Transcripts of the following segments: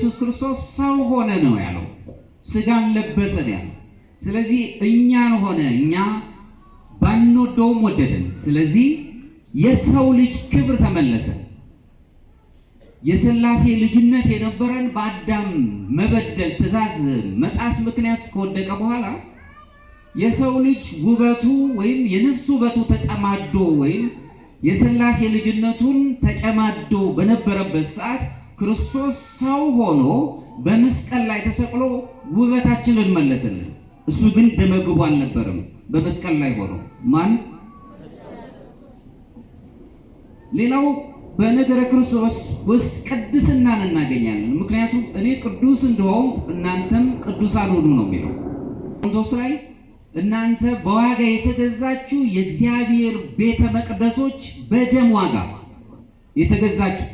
ኢየሱስ ክርስቶስ ሰው ሆነ ነው ያለው። ስጋን ለበሰ ያለው። ስለዚህ እኛን ሆነ፣ እኛ ባንወደውም ወደደን። ስለዚህ የሰው ልጅ ክብር ተመለሰ። የሥላሴ ልጅነት የነበረን በአዳም መበደል ትእዛዝ መጣስ ምክንያት ከወደቀ በኋላ የሰው ልጅ ውበቱ ወይም የነፍስ ውበቱ ተጨማዶ ወይም የሥላሴ ልጅነቱን ተጨማዶ በነበረበት ሰዓት ክርስቶስ ሰው ሆኖ በመስቀል ላይ ተሰቅሎ ውበታችንን መለሰልን። እሱ ግን ደመግቡ አልነበረም። በመስቀል ላይ ሆኖ ማን ሌላው በነገረ ክርስቶስ ውስጥ ቅድስናን እናገኛለን። ምክንያቱም እኔ ቅዱስ እንደሆን እናንተም ቅዱሳን ሁኑ ነው የሚለው። ቆሮንቶስ ላይ እናንተ በዋጋ የተገዛችሁ የእግዚአብሔር ቤተ መቅደሶች በደም ዋጋ የተገዛችሁ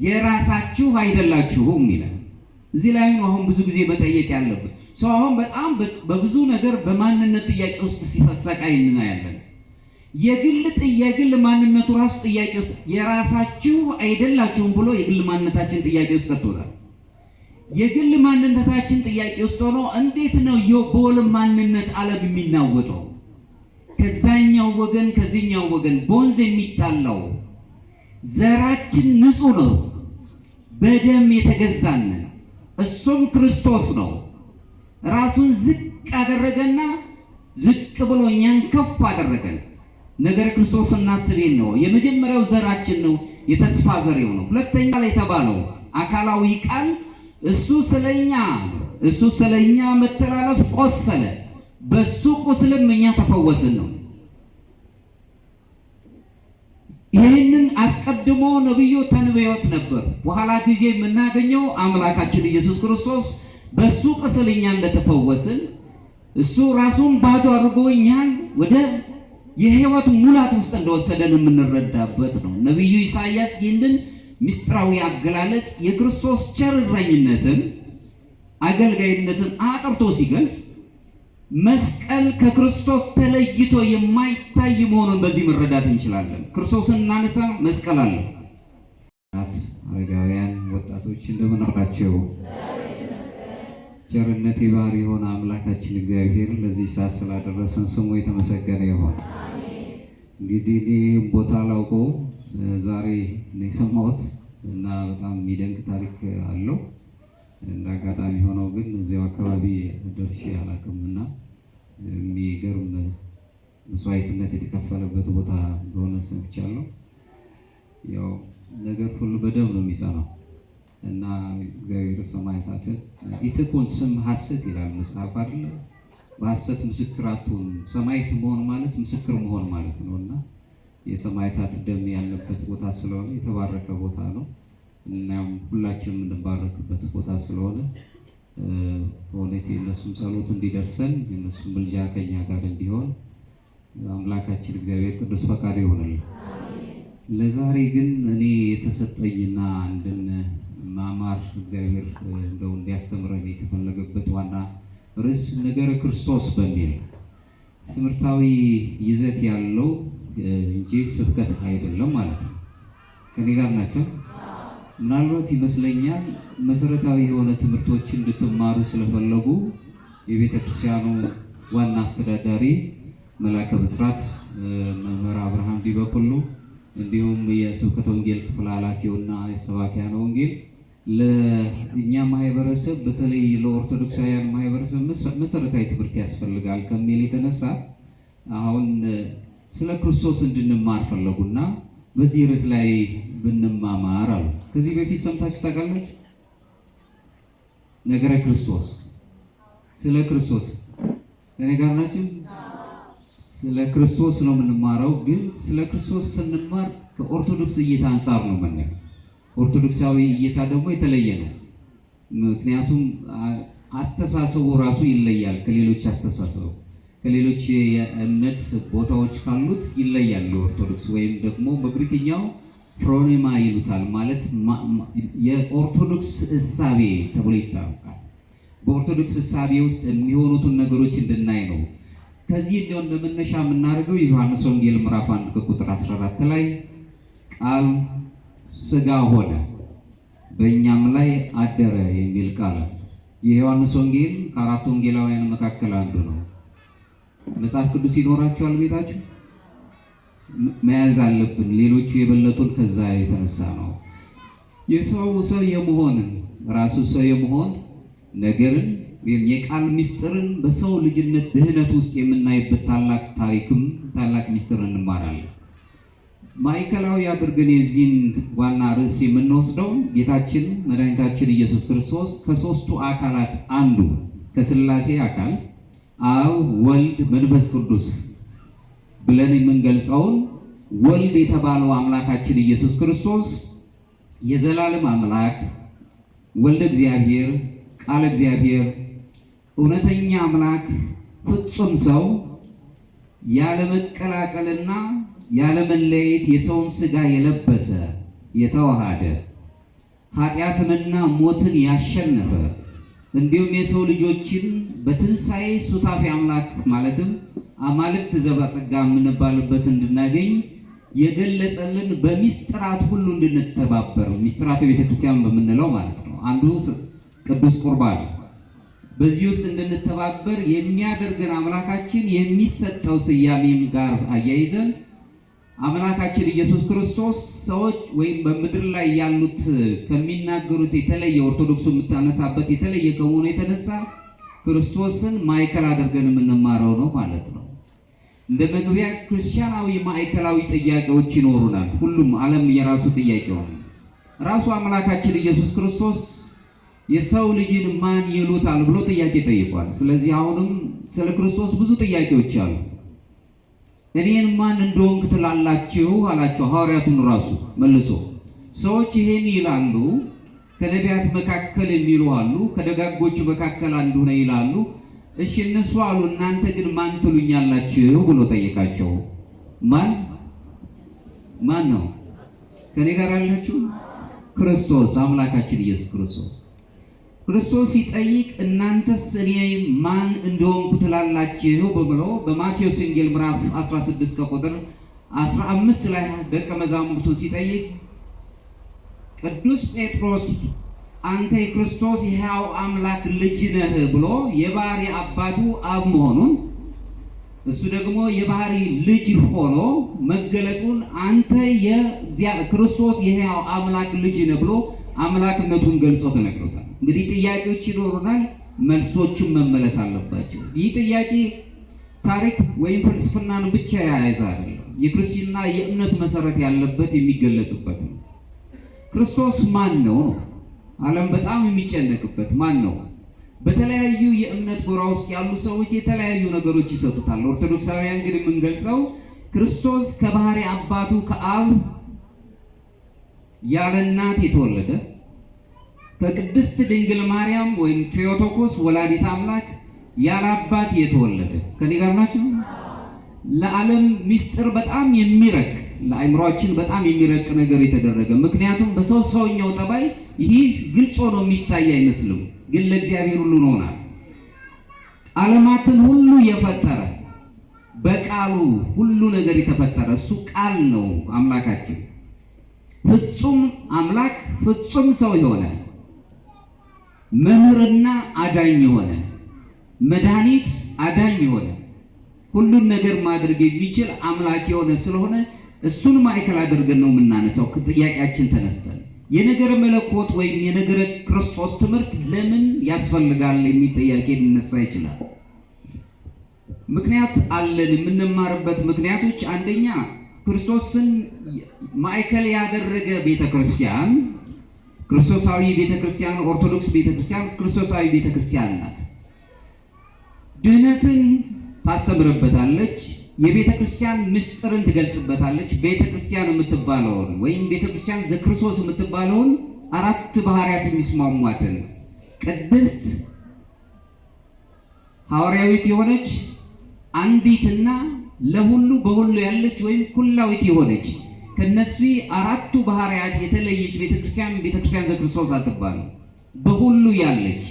የራሳችሁ አይደላችሁም ይላል። እዚህ ላይ ነው አሁን ብዙ ጊዜ መጠየቅ ያለብን። ሰው አሁን በጣም በብዙ ነገር በማንነት ጥያቄ ውስጥ ሲሰቃይ እናያለን። የግል ማንነቱ ራሱ ጥያቄ ውስጥ የራሳችሁ አይደላችሁም ብሎ የግል ማንነታችን ጥያቄ ውስጥ ከቶታል። የግል ማንነታችን ጥያቄ ውስጥ ሆኖ እንዴት ነው የቦል ማንነት ዓለም የሚናወጠው? ከዛኛው ወገን ከዚህኛው ወገን ቦንዝ የሚጣላው ዘራችን ንጹህ ነው፣ በደም የተገዛን እሱም ክርስቶስ ነው። ራሱን ዝቅ አደረገና ዝቅ ብሎ እኛን ከፍ አደረገን። ነገረ ክርስቶስ እናስቤን ነው። የመጀመሪያው ዘራችን ነው፣ የተስፋ ዘሬው ነው። ሁለተኛ ላይ የተባለው አካላዊ ቃል እሱ ስለኛ መተላለፍ ቆሰለ፣ በሱ ቁስልም እኛ ተፈወስን ነው። ይህንን አስቀድሞ ነብዩ ተንበዮት ነበር። በኋላ ጊዜ የምናገኘው አምላካችን ኢየሱስ ክርስቶስ በሱ ቁስል እኛ እንደተፈወስን እሱ ራሱን ባዶ አድርጎ እኛን ወደ የሕይወት ሙላት ውስጥ እንደወሰደን የምንረዳበት ነው። ነብዩ ኢሳይያስ ይህንን ምስጢራዊ አገላለጽ የክርስቶስ ቸር እረኝነትን አገልጋይነትን አጥርቶ ሲገልጽ መስቀል ከክርስቶስ ተለይቶ የማይታይ መሆኑን በዚህ መረዳት እንችላለን። ክርስቶስን እናነሳ፣ መስቀል አለ። አረጋውያን፣ ወጣቶች እንደምን አላችሁ? ቸርነት የባህሪ የሆነ አምላካችን እግዚአብሔር ለዚህ ሰዓት ስላደረሰን ስሙ የተመሰገነ ይሁን። እንግዲህ እኔ ቦታ ላውቀው ዛሬ ነው የሰማሁት እና በጣም የሚደንቅ ታሪክ አለው። እንደ አጋጣሚ ሆነው ግን እዚያው አካባቢ ደርሼ አላውቅምና የሚገርም መስዋዕትነት የተከፈለበት ቦታ እንደሆነ ሰምቻለሁ። ያው ነገር ሁሉ በደም ነው የሚጸናው እና እግዚአብሔር ሰማዕታትን ኢትኮን ስም ሐሰት ይላል መጽሐፍ አይደል? በሐሰት ምስክር አትሁን። ሰማዕት መሆን ማለት ምስክር መሆን ማለት ነውና የሰማዕታት ደም ያለበት ቦታ ስለሆነ የተባረከ ቦታ ነው። እናም ሁላችንም እንባረክበት ቦታ ስለሆነ በእውነት የእነሱም ጸሎት እንዲደርሰን የእነሱም ምልጃ ከኛ ጋር እንዲሆን አምላካችን እግዚአብሔር ቅዱስ ፈቃድ ይሆንልን። ለዛሬ ግን እኔ የተሰጠኝና እንድንማማር እግዚአብሔር እንደው እንዲያስተምረን የተፈለገበት ዋና ርዕስ ነገረ ክርስቶስ በሚል ትምህርታዊ ይዘት ያለው እንጂ ስብከት አይደለም ማለት ነው። ከኔ ጋር ናቸው። ምናልባት ይመስለኛል መሰረታዊ የሆነ ትምህርቶችን እንድትማሩ ስለፈለጉ የቤተ ክርስቲያኑ ዋና አስተዳዳሪ መላከ ብስራት መምህር አብርሃም ዲበኩሉ እንዲሁም የስብከተ ወንጌል ክፍል ኃላፊውና የሰባኪያነ ወንጌል ለእኛ ማህበረሰብ በተለይ ለኦርቶዶክሳውያን ማህበረሰብ መሰረታዊ ትምህርት ያስፈልጋል ከሚል የተነሳ አሁን ስለ ክርስቶስ እንድንማር ፈለጉና በዚህ ርዕስ ላይ ብንማማር አሉ። ከዚህ በፊት ሰምታችሁ ታውቃላችሁ? ነገረ ክርስቶስ ስለ ክርስቶስ ነገር ናችሁ። ስለ ክርስቶስ ነው የምንማረው። ግን ስለ ክርስቶስ ስንማር ከኦርቶዶክስ እይታ አንፃር ነው የምናየው። ኦርቶዶክሳዊ እይታ ደግሞ የተለየ ነው። ምክንያቱም አስተሳሰቡ ራሱ ይለያል ከሌሎች አስተሳሰቡ ከሌሎች የእምነት ቦታዎች ካሉት ይለያል። የኦርቶዶክስ ወይም ደግሞ በግሪክኛው ፍሮኔማ ይሉታል። ማለት የኦርቶዶክስ እሳቤ ተብሎ ይታወቃል። በኦርቶዶክስ እሳቤ ውስጥ የሚሆኑትን ነገሮች እንድናይ ነው። ከዚህ እንደው እንደመነሻ የምናደርገው ዮሐንስ ወንጌል ምዕራፍ 1 ቁጥር 14 ላይ ቃል ሥጋ ሆነ በእኛም ላይ አደረ የሚል ቃል የዮሐንስ ወንጌል ከአራቱ ወንጌላውያን መካከል አንዱ ነው። መጽሐፍ ቅዱስ ይኖራችኋል ቤታችሁ? መያዝ አለብን። ሌሎቹ የበለጡን ከዛ የተነሳ ነው። ሰው የመሆን ራሱ ሰው የመሆን ነገርን የቃል ምስጢርን በሰው ልጅነት ድህነት ውስጥ የምናይበት ታላቅ ምስጢር እንማራለን። ማዕከላዊ አድርገን የዚህን ዋና ርዕስ የምንወስደው ጌታችን መድኃኒታችን ኢየሱስ ክርስቶስ ከሦስቱ አካላት አንዱ ከሥላሴ አካል አብ፣ ወልድ፣ መንፈስ ቅዱስ ብለን የምንገልጸውን ወልድ የተባለው አምላካችን ኢየሱስ ክርስቶስ የዘላለም አምላክ ወልደ እግዚአብሔር ቃለ እግዚአብሔር እውነተኛ አምላክ ፍጹም ሰው ያለመቀላቀልና ያለመለየት የሰውን ሥጋ የለበሰ የተዋሃደ ኃጢአትንና ሞትን ያሸነፈ እንዲሁም የሰው ልጆችን በትንሣኤ ሱታፌ አምላክ ማለትም አማልክት ዘባጸጋ የምንባልበት እንድናገኝ የገለጸልን በሚስጥራት ሁሉ እንድንተባበር ሚስጥራተ ቤተክርስቲያን በምንለው ማለት ነው። አንዱ ቅዱስ ቁርባን በዚህ ውስጥ እንድንተባበር የሚያደርገን አምላካችን የሚሰጠው ስያሜም ጋር አያይዘን አምላካችን ኢየሱስ ክርስቶስ ሰዎች ወይም በምድር ላይ ያሉት ከሚናገሩት የተለየ ኦርቶዶክሱ የምታነሳበት የተለየ ከመሆኑ የተነሳ ክርስቶስን ማዕከል አድርገን የምንማረው ነው ማለት ነው። እንደ መግቢያ ክርስቲያናዊ ማዕከላዊ ጥያቄዎች ይኖሩናል። ሁሉም ዓለም የራሱ ጥያቄው ነው። ራሱ አምላካችን ኢየሱስ ክርስቶስ የሰው ልጅን ማን ይሉታል ብሎ ጥያቄ ጠይቋል። ስለዚህ አሁንም ስለ ክርስቶስ ብዙ ጥያቄዎች አሉ። እኔን ማን እንደሆንክ ትላላችሁ አላቸው ሐዋርያቱን ራሱ መልሶ። ሰዎች ይሄን ይላሉ፣ ከነቢያት መካከል የሚሉ አሉ፣ ከደጋጎቹ መካከል አንዱ ነው ይላሉ። እሺ እነሱ አሉ፣ እናንተ ግን ማን ትሉኛላችሁ ብሎ ጠየቃቸው። ማን ነው? ከኔ ጋር ያላችሁ? ክርስቶስ አምላካችን ኢየሱስ ክርስቶስ ሲጠይቅ እናንተስ እኔ ማን እንደሆንኩ ትላላችሁ ብሎ በማቴዎስ ወንጌል ምዕራፍ 16 ከቁጥር 15 ላይ ደቀ መዛሙርቱን ሲጠይቅ ቅዱስ ጴጥሮስ አንተ የክርስቶስ የሕያው አምላክ ልጅ ነህ ብሎ የባህሪ አባቱ አብ መሆኑን እሱ ደግሞ የባህሪ ልጅ ሆኖ መገለጹን አንተ የክርስቶስ የሕያው አምላክ ልጅ ነህ ብሎ አምላክነቱን ገልጾ ተነግሮታል። እንግዲህ ጥያቄዎች ይኖሩናል፣ መልሶቹም መመለስ አለባቸው። ይህ ጥያቄ ታሪክ ወይም ፍልስፍናን ብቻ የያዘ አይደለም። የክርስትና የእምነት መሰረት ያለበት የሚገለጽበት ነው። ክርስቶስ ማን ነው? ዓለም በጣም የሚጨነቅበት ማን ነው? በተለያዩ የእምነት ጎራ ውስጥ ያሉ ሰዎች የተለያዩ ነገሮች ይሰጡታል። ኦርቶዶክሳውያን ግን የምንገልጸው ክርስቶስ ከባህሪ አባቱ ከአብ ያለ እናት የተወለደ ከቅድስት ድንግል ማርያም ወይም ቴዎቶኮስ ወላዲት አምላክ ያለ አባት የተወለደ ከኔ ጋር ናችሁ። ለዓለም ምስጢር በጣም የሚረቅ ለአእምሯችን በጣም የሚረቅ ነገር የተደረገ ምክንያቱም ሰውኛው ጠባይ ይህ ግልጽ ሆኖ የሚታይ አይመስልም፣ ግን ለእግዚአብሔር ሁሉ ነውና ዓለማትን ሁሉ የፈጠረ በቃሉ ሁሉ ነገር የተፈጠረ እሱ ቃል ነው። አምላካችን ፍጹም አምላክ ፍጹም ሰው የሆነ መምህርና አዳኝ የሆነ መድኃኒት አዳኝ የሆነ ሁሉን ነገር ማድረግ የሚችል አምላክ የሆነ ስለሆነ እሱን ማዕከል አድርገን ነው የምናነሳው። ጥያቄያችን ተነስተን የነገረ መለኮት ወይም የነገረ ክርስቶስ ትምህርት ለምን ያስፈልጋል የሚል ጥያቄ ሊነሳ ይችላል። ምክንያት አለን። የምንማርበት ምክንያቶች አንደኛ ክርስቶስን ማዕከል ያደረገ ቤተክርስቲያን ክርስቶሳዊ ቤተክርስቲያን ኦርቶዶክስ ቤተክርስቲያን ክርስቶሳዊ ቤተክርስቲያን ናት። ድህነትን ታስተምርበታለች። የቤተክርስቲያን ምስጢርን ትገልጽበታለች። ቤተክርስቲያን የምትባለውን ወይም ቤተክርስቲያን ዘክርስቶስ የምትባለውን አራት ባህሪያት የሚስማሟትን ቅድስት ሐዋርያዊት የሆነች አንዲትና ለሁሉ በሁሉ ያለች ወይም ኩላዊት የሆነች ከነዚህ አራቱ ባህሪያት የተለየች ቤተክርስቲያን ዘክርስቶስ አትባልም፣ በሁሉ ያለች።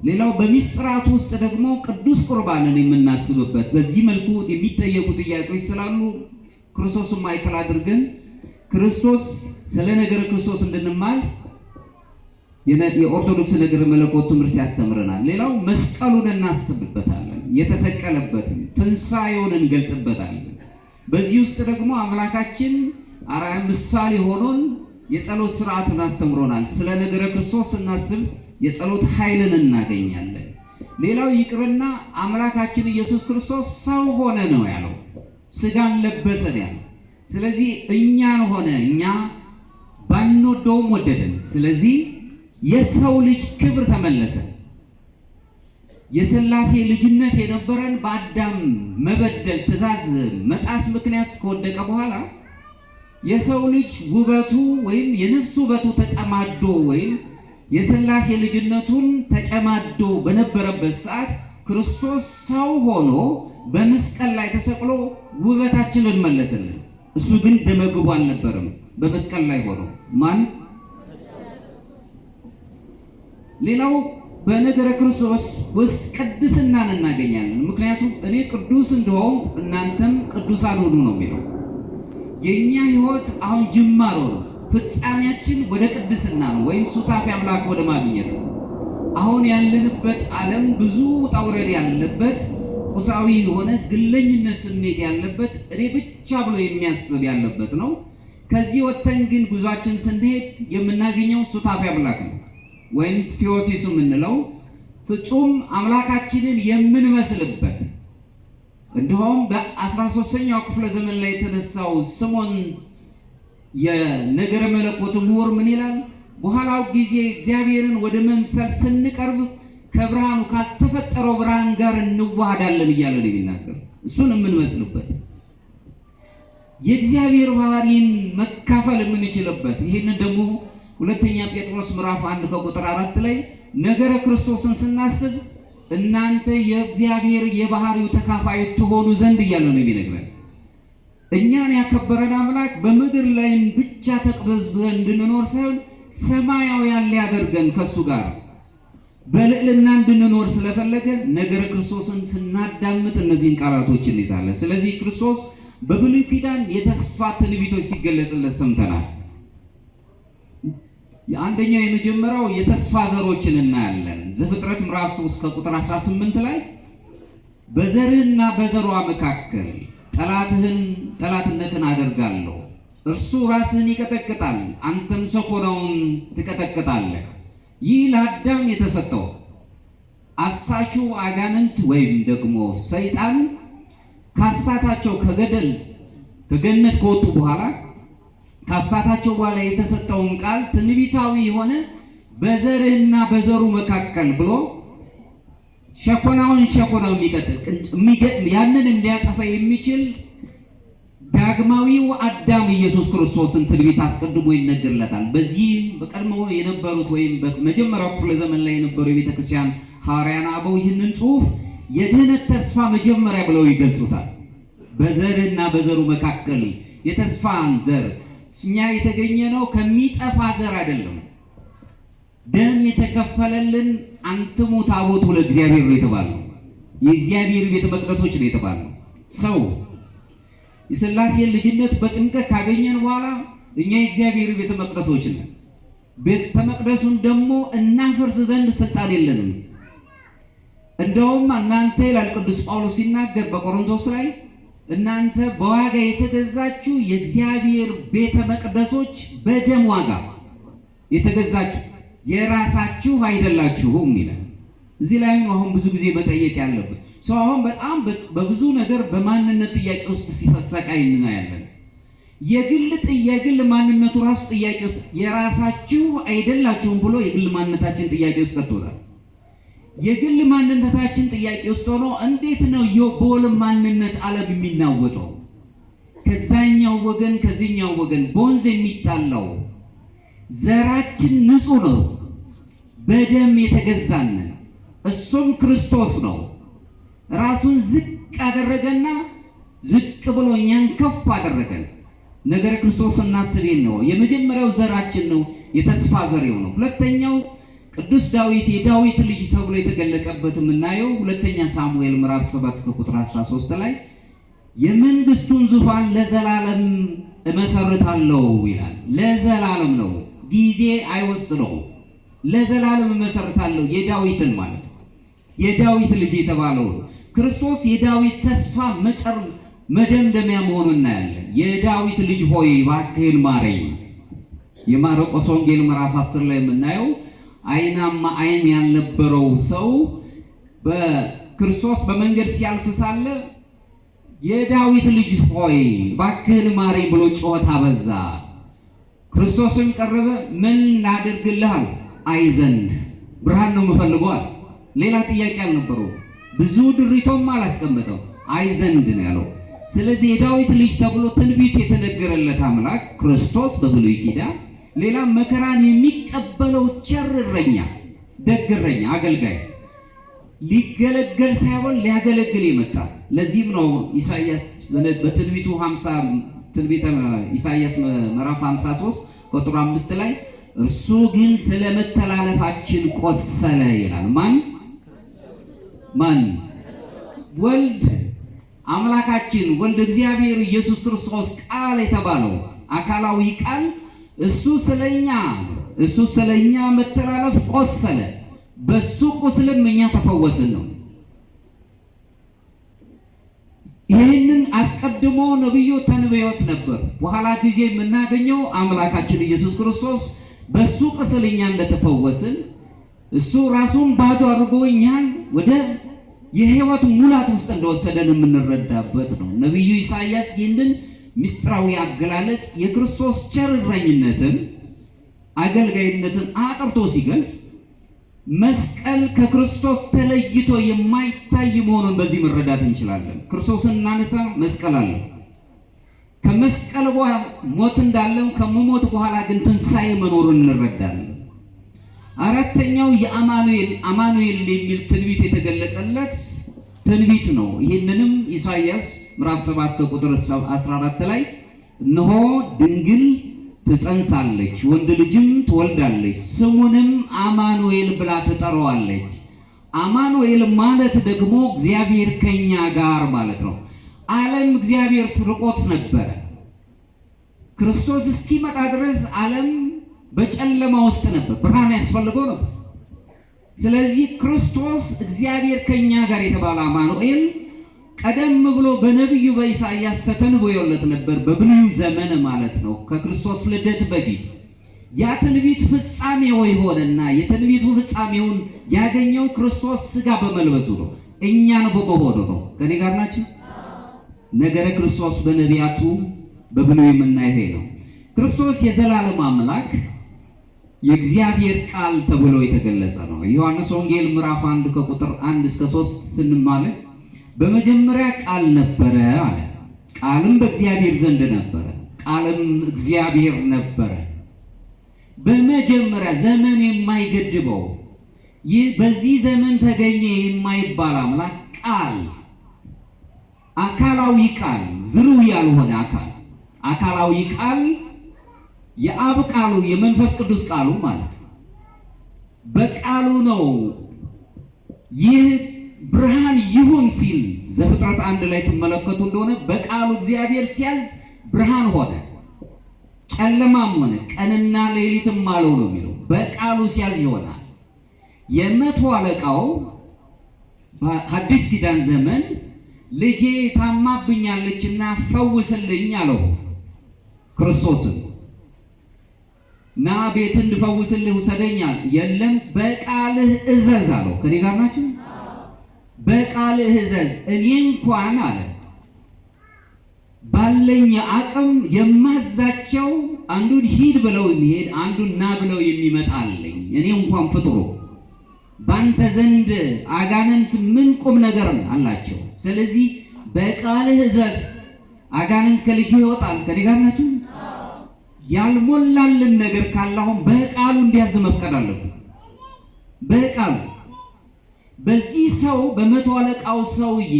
ሌላው በሚስጥራት ውስጥ ደግሞ ቅዱስ ቁርባንን የምናስብበት በዚህ መልኩ የሚጠየቁ ጥያቄዎች ስላሉ ክርስቶስን ማዕከል አድርገን ክርስቶስ ስለ ነገረ ክርስቶስ እንድንማር የኦርቶዶክስ ነገር መለኮት ትምህርት ያስተምረናል። ሌላው መስቀሉን እናስብበታለን፣ የተሰቀለበትን ትንሣኤውን እንገልጽበታለን። በዚህ ውስጥ ደግሞ አምላካችን አርአያ ምሳሌ ሆኖን የጸሎት ስርዓትን አስተምሮናል። ስለ ነገረ ክርስቶስ ስናስብ የጸሎት ኃይልን እናገኛለን። ሌላው ይቅርና አምላካችን ኢየሱስ ክርስቶስ ሰው ሆነ ነው ያለው፣ ስጋን ለበሰ ነው ያለው። ስለዚህ እኛን ሆነ፣ እኛ ባንወደውም ወደደን። ስለዚህ የሰው ልጅ ክብር ተመለሰ። የሥላሴ ልጅነት የነበረን በአዳም መበደል ትእዛዝ መጣስ ምክንያት ከወደቀ በኋላ የሰው ልጅ ውበቱ ወይም የነፍሱ ውበቱ ተጨማዶ ወይም የሥላሴ ልጅነቱን ተጨማዶ በነበረበት ሰዓት ክርስቶስ ሰው ሆኖ በመስቀል ላይ ተሰቅሎ ውበታችንን መለሰልን። እሱ ግን ደመግቡ አልነበረም። በመስቀል ላይ ሆኖ ማን? ሌላው በነገረ ክርስቶስ ውስጥ ቅድስናን እናገኛለን። ምክንያቱም እኔ ቅዱስ እንደሆን እናንተም ቅዱሳን ሁኑ ነው የሚለው። የኛ ሕይወት አሁን ጅማሮ ነው። ፍጻሜያችን ወደ ቅድስና ነው፣ ወይም ሱታፊ አምላክ ወደ ማግኘት ነው። አሁን ያለንበት ዓለም ብዙ ውጣ ውረድ ያለበት፣ ቁሳዊ የሆነ ግለኝነት ስሜት ያለበት፣ እኔ ብቻ ብሎ የሚያስብ ያለበት ነው። ከዚህ ወጥተን ግን ጉዟችን ስንሄድ የምናገኘው ሱታፊ አምላክ ነው፣ ወይም ቴዎሲስ የምንለው ፍጹም አምላካችንን የምንመስልበት። እንዲሁም በ13ኛው ክፍለ ዘመን ላይ የተነሳው ስምዖን የነገረ መለኮት ምሁር ምን ይላል? በኋላው ጊዜ እግዚአብሔርን ወደ መምሰል ስንቀርብ ከብርሃኑ ካልተፈጠረው ብርሃን ጋር እንዋሃዳለን እያለ ነው የሚናገር። እሱን የምንመስልበት የእግዚአብሔር ባህሪን መካፈል የምንችልበት። ይህንን ደግሞ ሁለተኛ ጴጥሮስ ምዕራፍ 1 ከቁጥር 4 ላይ ነገረ ክርስቶስን ስናስብ እናንተ የእግዚአብሔር የባህሪው ተካፋይ ትሆኑ ዘንድ እያለ ነው የሚነግረን። እኛን ያከበረን አምላክ በምድር ላይም ብቻ ተቅበዝብዘን እንድንኖር ሳይሆን ሰማያውያን ሊያደርገን ከሱ ጋር በልዕልና እንድንኖር ስለፈለገ ነገረ ክርስቶስን ስናዳምጥ እነዚህን ቃላቶች እንይዛለን። ስለዚህ ክርስቶስ በብሉይ ኪዳን የተስፋ ትንቢቶች ሲገለጽለት ሰምተናል። አንደኛው የመጀመሪያው የተስፋ ዘሮችን እናያለን። ዘፍጥረት ምዕራፍ 3 ከቁጥር 18 ላይ በዘርህና በዘሯ መካከል ጠላትነትን አደርጋለሁ፣ እርሱ ራስህን ይቀጠቅጣል፣ አንተም ሰኮናውን ትቀጠቅጣለህ። ይህ ለአዳም የተሰጠው አሳቹ አጋንንት ወይም ደግሞ ሰይጣን ካሳታቸው ከገነት ከወጡ በኋላ ካሳታቸው በኋላ የተሰጠውን ቃል ትንቢታዊ የሆነ በዘርህና በዘሩ መካከል ብሎ ሸኮናውን የሚቀጥል ያንንም ሊያጠፋ የሚችል ዳግማዊው አዳም ኢየሱስ ክርስቶስን ትንቢት አስቀድሞ ይነገርለታል። በዚህ በቀድሞ የነበሩት ወይም በመጀመሪያው ክፍለ ዘመን ላይ የነበሩ የቤተ ክርስቲያን ሐዋርያን አበው ይህንን ጽሑፍ የድህነት ተስፋ መጀመሪያ ብለው ይገልጹታል። በዘርና በዘሩ መካከል የተስፋን ዘር እኛ የተገኘ ነው ከሚጠፋ ዘር አይደለም። ደም የተከፈለልን አንትሙ ታቦቱ ለእግዚአብሔር ነው የተባለው። የእግዚአብሔር ቤተ መቅደሶች ነው የተባለው። ሰው የሥላሴን ልጅነት በጥምቀት ካገኘን በኋላ እኛ የእግዚአብሔር ቤተ መቅደሶች ነን። ቤተ መቅደሱን ደግሞ እናፈርስ ዘንድ ስልጣን የለንም። እንደውም እናንተ ይላል ቅዱስ ጳውሎስ ሲናገር በቆሮንቶስ ላይ እናንተ በዋጋ የተገዛችሁ የእግዚአብሔር ቤተ መቅደሶች በደም ዋጋ የተገዛችሁ የራሳችሁ አይደላችሁም ይላል። እዚህ ላይ ነው አሁን ብዙ ጊዜ መጠየቅ ያለብን። ሰው አሁን በጣም በብዙ ነገር በማንነት ጥያቄ ውስጥ ሲሰቃይ እናያለን። የግል ማንነቱ ራሱ ጥያቄ ውስጥ የራሳችሁ አይደላችሁም ብሎ የግል ማንነታችን ጥያቄ ውስጥ ከቶታል። የግል ማንነታችን ጥያቄ ውስጥ ሆኖ እንዴት ነው የቦል ማንነት ዓለም የሚናወጠው? ከዛኛው ወገን ከዚህኛው ወገን በወንዝ የሚጣላው ዘራችን ንጹህ ነው፣ በደም የተገዛን እሱም ክርስቶስ ነው። ራሱን ዝቅ አደረገና ዝቅ ብሎ እኛን ከፍ አደረገን። ነገረ ክርስቶስ እናስቤን ነው። የመጀመሪያው ዘራችን ነው፣ የተስፋ ዘሬው ነው። ሁለተኛው ቅዱስ ዳዊት የዳዊት ልጅ ተብሎ የተገለጸበት የምናየው ሁለተኛ ሳሙኤል ምዕራፍ 7 ከቁጥር 13 ላይ የመንግስቱን ዙፋን ለዘላለም እመሰርታለሁ ይላል። ለዘላለም ነው፣ ጊዜ አይወስነው። ለዘላለም መሰረታለሁ የዳዊትን ማለት የዳዊት ልጅ የተባለው ክርስቶስ የዳዊት ተስፋ መደምደሚያ መሆኑን እናያለን። የዳዊት ልጅ ሆይ እባክህን ማረኝ። የማርቆስ ወንጌል ምዕራፍ 10 ላይ የምናየው አይናማ አይን ያልነበረው ሰው በክርስቶስ በመንገድ ሲያልፍ ሳለ የዳዊት ልጅ ሆይ እባክህን ማረኝ ብሎ ጮኸት አበዛ። ክርስቶስም ቀረበ፣ ምን ላድርግልህ አለው። አይ ዘንድ ብርሃን ነው የምፈልገው አለ። ሌላ ጥያቄ አልነበረው፣ ብዙ ድሪቶም አላስቀመጠው፣ አይ ዘንድ ነው ያለው። ስለዚህ የዳዊት ልጅ ተብሎ ትንቢት የተነገረለት አምላክ ክርስቶስ በብሉይ ኪዳን ሌላ መከራን የሚቀበለው ቸር እረኛ፣ ደግ እረኛ፣ አገልጋይ ሊገለገል ሳይሆን ሊያገለግል የመጣ። ለዚህም ነው ኢሳይያስ በትንቢቱ 50 ትንቢተ ኢሳይያስ ምዕራፍ 53 ቁጥር 5 ላይ እርሱ ግን ስለ መተላለፋችን ቆሰለ ይላል። ማን? ወልድ አምላካችን ወልድ እግዚአብሔር ኢየሱስ ክርስቶስ ቃል የተባለው አካላዊ ቃል እሱ ስለኛ መተላለፍ ቆሰለ፣ በሱ ቁስልም እኛ ተፈወስን ነው። ይህንን አስቀድሞ ነብዩ ተንብዮት ነበር። በኋላ ጊዜ የምናገኘው አምላካችን ኢየሱስ ክርስቶስ በሱ ቁስል እኛ እንደተፈወስን እሱ ራሱን ባዶ አድርጎ እኛን ወደ የህይወት ሙላት ውስጥ እንደወሰደን የምንረዳበት ነው። ነብዩ ኢሳይያስ ይህንን ምስጢራዊ አገላለጽ የክርስቶስ ቸር እረኝነትን አገልጋይነትን አጥርቶ ሲገልጽ መስቀል ከክርስቶስ ተለይቶ የማይታይ መሆኑን በዚህ መረዳት እንችላለን። ክርስቶስን እናነሳ፣ መስቀል አለ። ከመስቀል በኋላ ሞት እንዳለው ከመሞት በኋላ ግን ትንሣኤ መኖሩን እንረዳለን። አራተኛው የአማኑኤል የሚል ትንቢት የተገለጸለት ትንቢት ነው። ይህንንም ኢሳይያስ ምዕራፍ 7 ከቁጥር 14 ላይ እነሆ ድንግል ትጸንሳለች፣ ወንድ ልጅም ትወልዳለች፣ ስሙንም አማኑኤል ብላ ትጠራዋለች። አማኑኤል ማለት ደግሞ እግዚአብሔር ከኛ ጋር ማለት ነው። ዓለም እግዚአብሔር ርቆት ነበረ። ክርስቶስ እስኪመጣ ድረስ ዓለም በጨለማ ውስጥ ነበር፣ ብርሃን ያስፈልገው ነበር። ስለዚህ ክርስቶስ እግዚአብሔር ከኛ ጋር የተባለ አማኑኤል ቀደም ብሎ በነቢዩ በኢሳይያስ ተተንብዮለት ነበር፣ በብሉይ ዘመን ማለት ነው፣ ከክርስቶስ ልደት በፊት። ያ ትንቢት ፍጻሜው የሆነና የትንቢቱ ፍጻሜውን ያገኘው ክርስቶስ ሥጋ በመልበሱ ነው፣ እኛን በመሆኑ ነው። ከኔ ጋር ናችሁ? ነገረ ክርስቶስ በነቢያቱ በብሉይ የምናየው ነው። ክርስቶስ የዘላለም አምላክ የእግዚአብሔር ቃል ተብሎ የተገለጸ ነው። ዮሐንስ ወንጌል ምዕራፍ 1 ከቁጥር 1 እስከ 3 ስንማለድ በመጀመሪያ ቃል ነበረ አለ። ቃልም በእግዚአብሔር ዘንድ ነበረ፣ ቃልም እግዚአብሔር ነበረ። በመጀመሪያ ዘመን የማይገድበው ይህ በዚህ ዘመን ተገኘ የማይባል አምላክ ቃል፣ አካላዊ ቃል፣ ዝርው ያልሆነ አካላዊ ቃል፣ የአብ ቃሉ የመንፈስ ቅዱስ ቃሉ ማለት ነው። በቃሉ ነው ይህ ብርሃን ይሁን ሲል ዘፍጥረት 1 ላይ ትመለከቱ እንደሆነ በቃሉ እግዚአብሔር ሲያዝ ብርሃን ሆነ፣ ጨለማም ሆነ፣ ቀንና ሌሊትም አለው ነው የሚለው። በቃሉ ሲያዝ ይሆናል። የመቶ አለቃው በሐዲስ ኪዳን ዘመን ልጄ ታማብኛለችና ፈውስልኝ አለው ክርስቶስን። ና ቤት እንድፈውስልህ ውሰደኛል። የለም በቃልህ እዘዝ አለው። ከኔ ጋር ናችሁ? በቃልህ እዘዝ። እኔ እንኳን አለ ባለኝ አቅም የማዛቸው አንዱን ሂድ ብለው የሚሄድ አንዱን ና ብለው የሚመጣ አለኝ። እኔ እንኳን ፍጥሮ ባንተ ዘንድ አጋንንት ምን ቁም ነገር አላቸው? ስለዚህ በቃልህ እዘዝ፣ አጋንንት ከልጅ ይወጣል። ከኔ ጋር ናችሁ? ያልሞላልን ነገር ካላሁን በቃሉ እንዲያዝ መፍቀድ አለብን። በቃሉ በዚህ ሰው በመቶ አለቃው ሰውዬ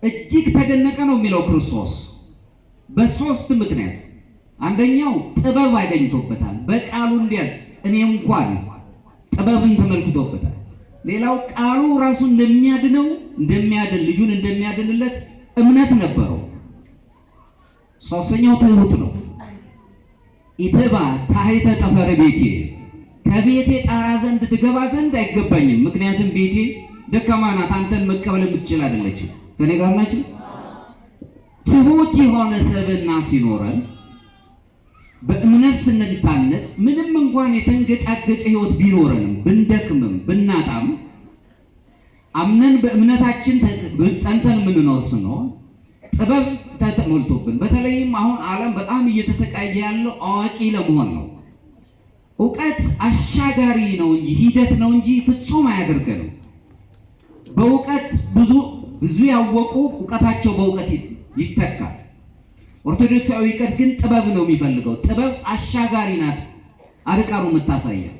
እጅግ ተደነቀ ነው የሚለው ክርስቶስ በሶስት ምክንያት። አንደኛው ጥበብ አገኝቶበታል፣ በቃሉ እንዲያዝ። እኔ እንኳን ጥበብን ተመልክቶበታል። ሌላው ቃሉ ራሱ እንደሚያድን ልጁን እንደሚያድንለት እምነት ነበረው። ሶስተኛው ትሁት ነው። ኢትባ ታሕተ ጠፈረ ቤቴ፣ ከቤቴ ጣራ ዘንድ ትገባ ዘንድ አይገባኝም፣ ምክንያቱም ቤቴ ደካማ ናት፣ አንተን መቀበል የምትችል አይደለችም። ከኔ ጋር ናችሁ? ትሁት የሆነ ሰብዕና ሲኖረን በእምነት ስንታነጽ ምንም እንኳን የተንገጫገጨ ህይወት ቢኖረንም ብንደክምም ብናጣም አምነን በእምነታችን ጸንተን የምንኖር ስንሆን ጥበብ ተሞልቶብን፣ በተለይም አሁን ዓለም በጣም እየተሰቃየ ያለው አዋቂ ለመሆን ነው። እውቀት አሻጋሪ ነው እንጂ ሂደት ነው እንጂ ፍጹም አያደርገንም። በእውቀት ብዙ ያወቁ እውቀታቸው በእውቀት ይተካል። ኦርቶዶክሳዊ እውቀት ግን ጥበብ ነው የሚፈልገው። ጥበብ አሻጋሪ ናት፣ አርቃሩ የምታሳየው።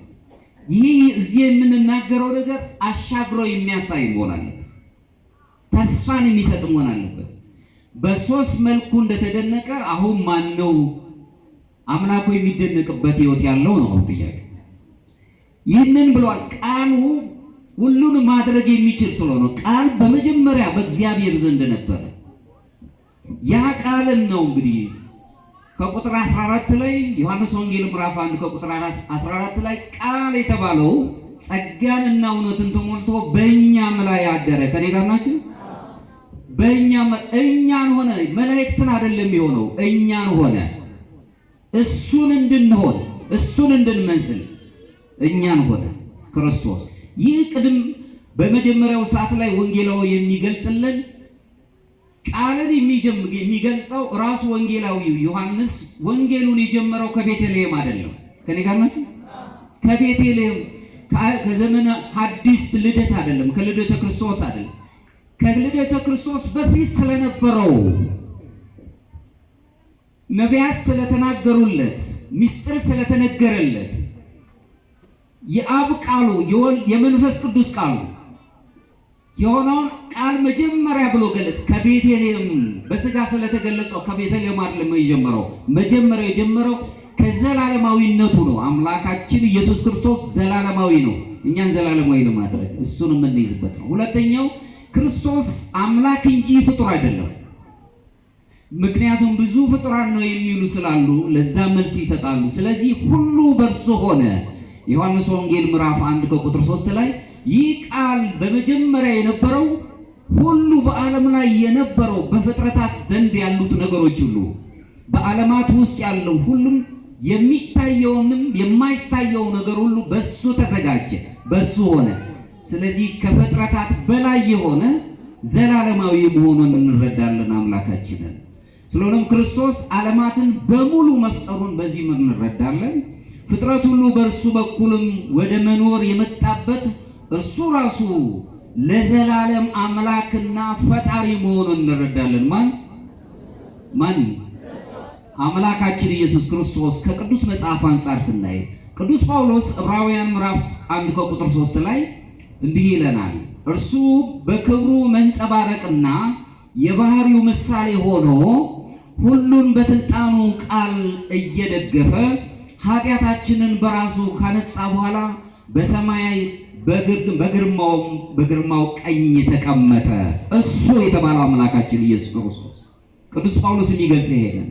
ይህ እዚህ የምንናገረው ነገር አሻግሮ የሚያሳይ መሆን አለበት፣ ተስፋን የሚሰጥ መሆን አለበት። በሶስት መልኩ እንደተደነቀ አሁን ማን ነው አምላኩ የሚደነቅበት ህይወት ያለው ነው ጥያቄ። ይህንን ብሏል። ቃሉ ሁሉን ማድረግ የሚችል ስለሆነ ቃል በመጀመሪያ በእግዚአብሔር ዘንድ ነበረ። ያ ቃልን ነው እንግዲህ ከቁጥር 14 ላይ ዮሐንስ ወንጌል ምዕራፍ 1 ከቁጥር 14 ላይ ቃል የተባለው ጸጋንና እውነትን ተሞልቶ በእኛም ላይ አደረ። ከኔ ጋር ናችሁ? እኛን ሆነ። መላእክትን አይደለም የሆነው፣ እኛን ሆነ። እሱን እንድንሆን እሱን እንድንመስል እኛን ሆነ ክርስቶስ። ይህ ቅድም በመጀመሪያው ሰዓት ላይ ወንጌላዊ የሚገልጽልን ቃልን የሚገልጸው ራሱ ወንጌላዊው ዮሐንስ ወንጌሉን የጀመረው ከቤተልሔም አይደለም። ከኔ ጋር ናችሁ? ከቤተልሔም ከዘመነ ሐዲስ ልደት አይደለም፣ ከልደተ ክርስቶስ አይደለም። ከልደተ ክርስቶስ በፊት ስለነበረው ነቢያት ስለተናገሩለት ምስጢር ስለተነገረለት የአብ ቃሉ የመንፈስ ቅዱስ ቃሉ የሆነውን ቃል መጀመሪያ ብሎ ገለጽ። ከቤተልሔም በስጋ ስለተገለጸው ከቤተልሔም አይደለም የጀመረው። መጀመሪያ የጀመረው ከዘላለማዊነቱ ነው። አምላካችን ኢየሱስ ክርስቶስ ዘላለማዊ ነው። እኛን ዘላለማዊ ለማድረግ እሱን የምንይዝበት ነው። ሁለተኛው ክርስቶስ አምላክ እንጂ ፍጡር አይደለም። ምክንያቱም ብዙ ፍጡራን ነው የሚሉ ስላሉ ለዛ መልስ ይሰጣሉ። ስለዚህ ሁሉ በእርሱ ሆነ። ዮሐንስ ወንጌል ምዕራፍ 1 ከቁጥር 3 ላይ ይህ ቃል በመጀመሪያ የነበረው ሁሉ በዓለም ላይ የነበረው በፍጥረታት ዘንድ ያሉት ነገሮች ሁሉ በዓለማት ውስጥ ያለው ሁሉም የሚታየውንም የማይታየው ነገር ሁሉ በሱ ተዘጋጀ፣ በሱ ሆነ። ስለዚህ ከፍጥረታት በላይ የሆነ ዘላለማዊ መሆኑን እንረዳለን አምላካችንን። ስለሆነም ክርስቶስ ዓለማትን በሙሉ መፍጠሩን በዚህ እንረዳለን። ፍጥረት ሁሉ በእርሱ በኩልም ወደ መኖር የመጣበት እርሱ ራሱ ለዘላለም አምላክና ፈጣሪ መሆኑን እንረዳለን። ማን? አምላካችን ኢየሱስ ክርስቶስ። ከቅዱስ መጽሐፍ አንጻር ስናይ ቅዱስ ጳውሎስ ዕብራውያን ምዕራፍ 1 ከቁጥር 3 ላይ እንዲህ ይለናል። እርሱ በክብሩ መንጸባረቅና የባህሪው ምሳሌ ሆኖ ሁሉን በስልጣኑ ቃል እየደገፈ ኃጢአታችንን በራሱ ካነጻ በኋላ በሰማይ በግርማው ቀኝ ተቀመጠ። እሱ የተባለው አምላካችን ኢየሱስ ክርስቶስ። ቅዱስ ጳውሎስ የሚገልጽ ይሄንን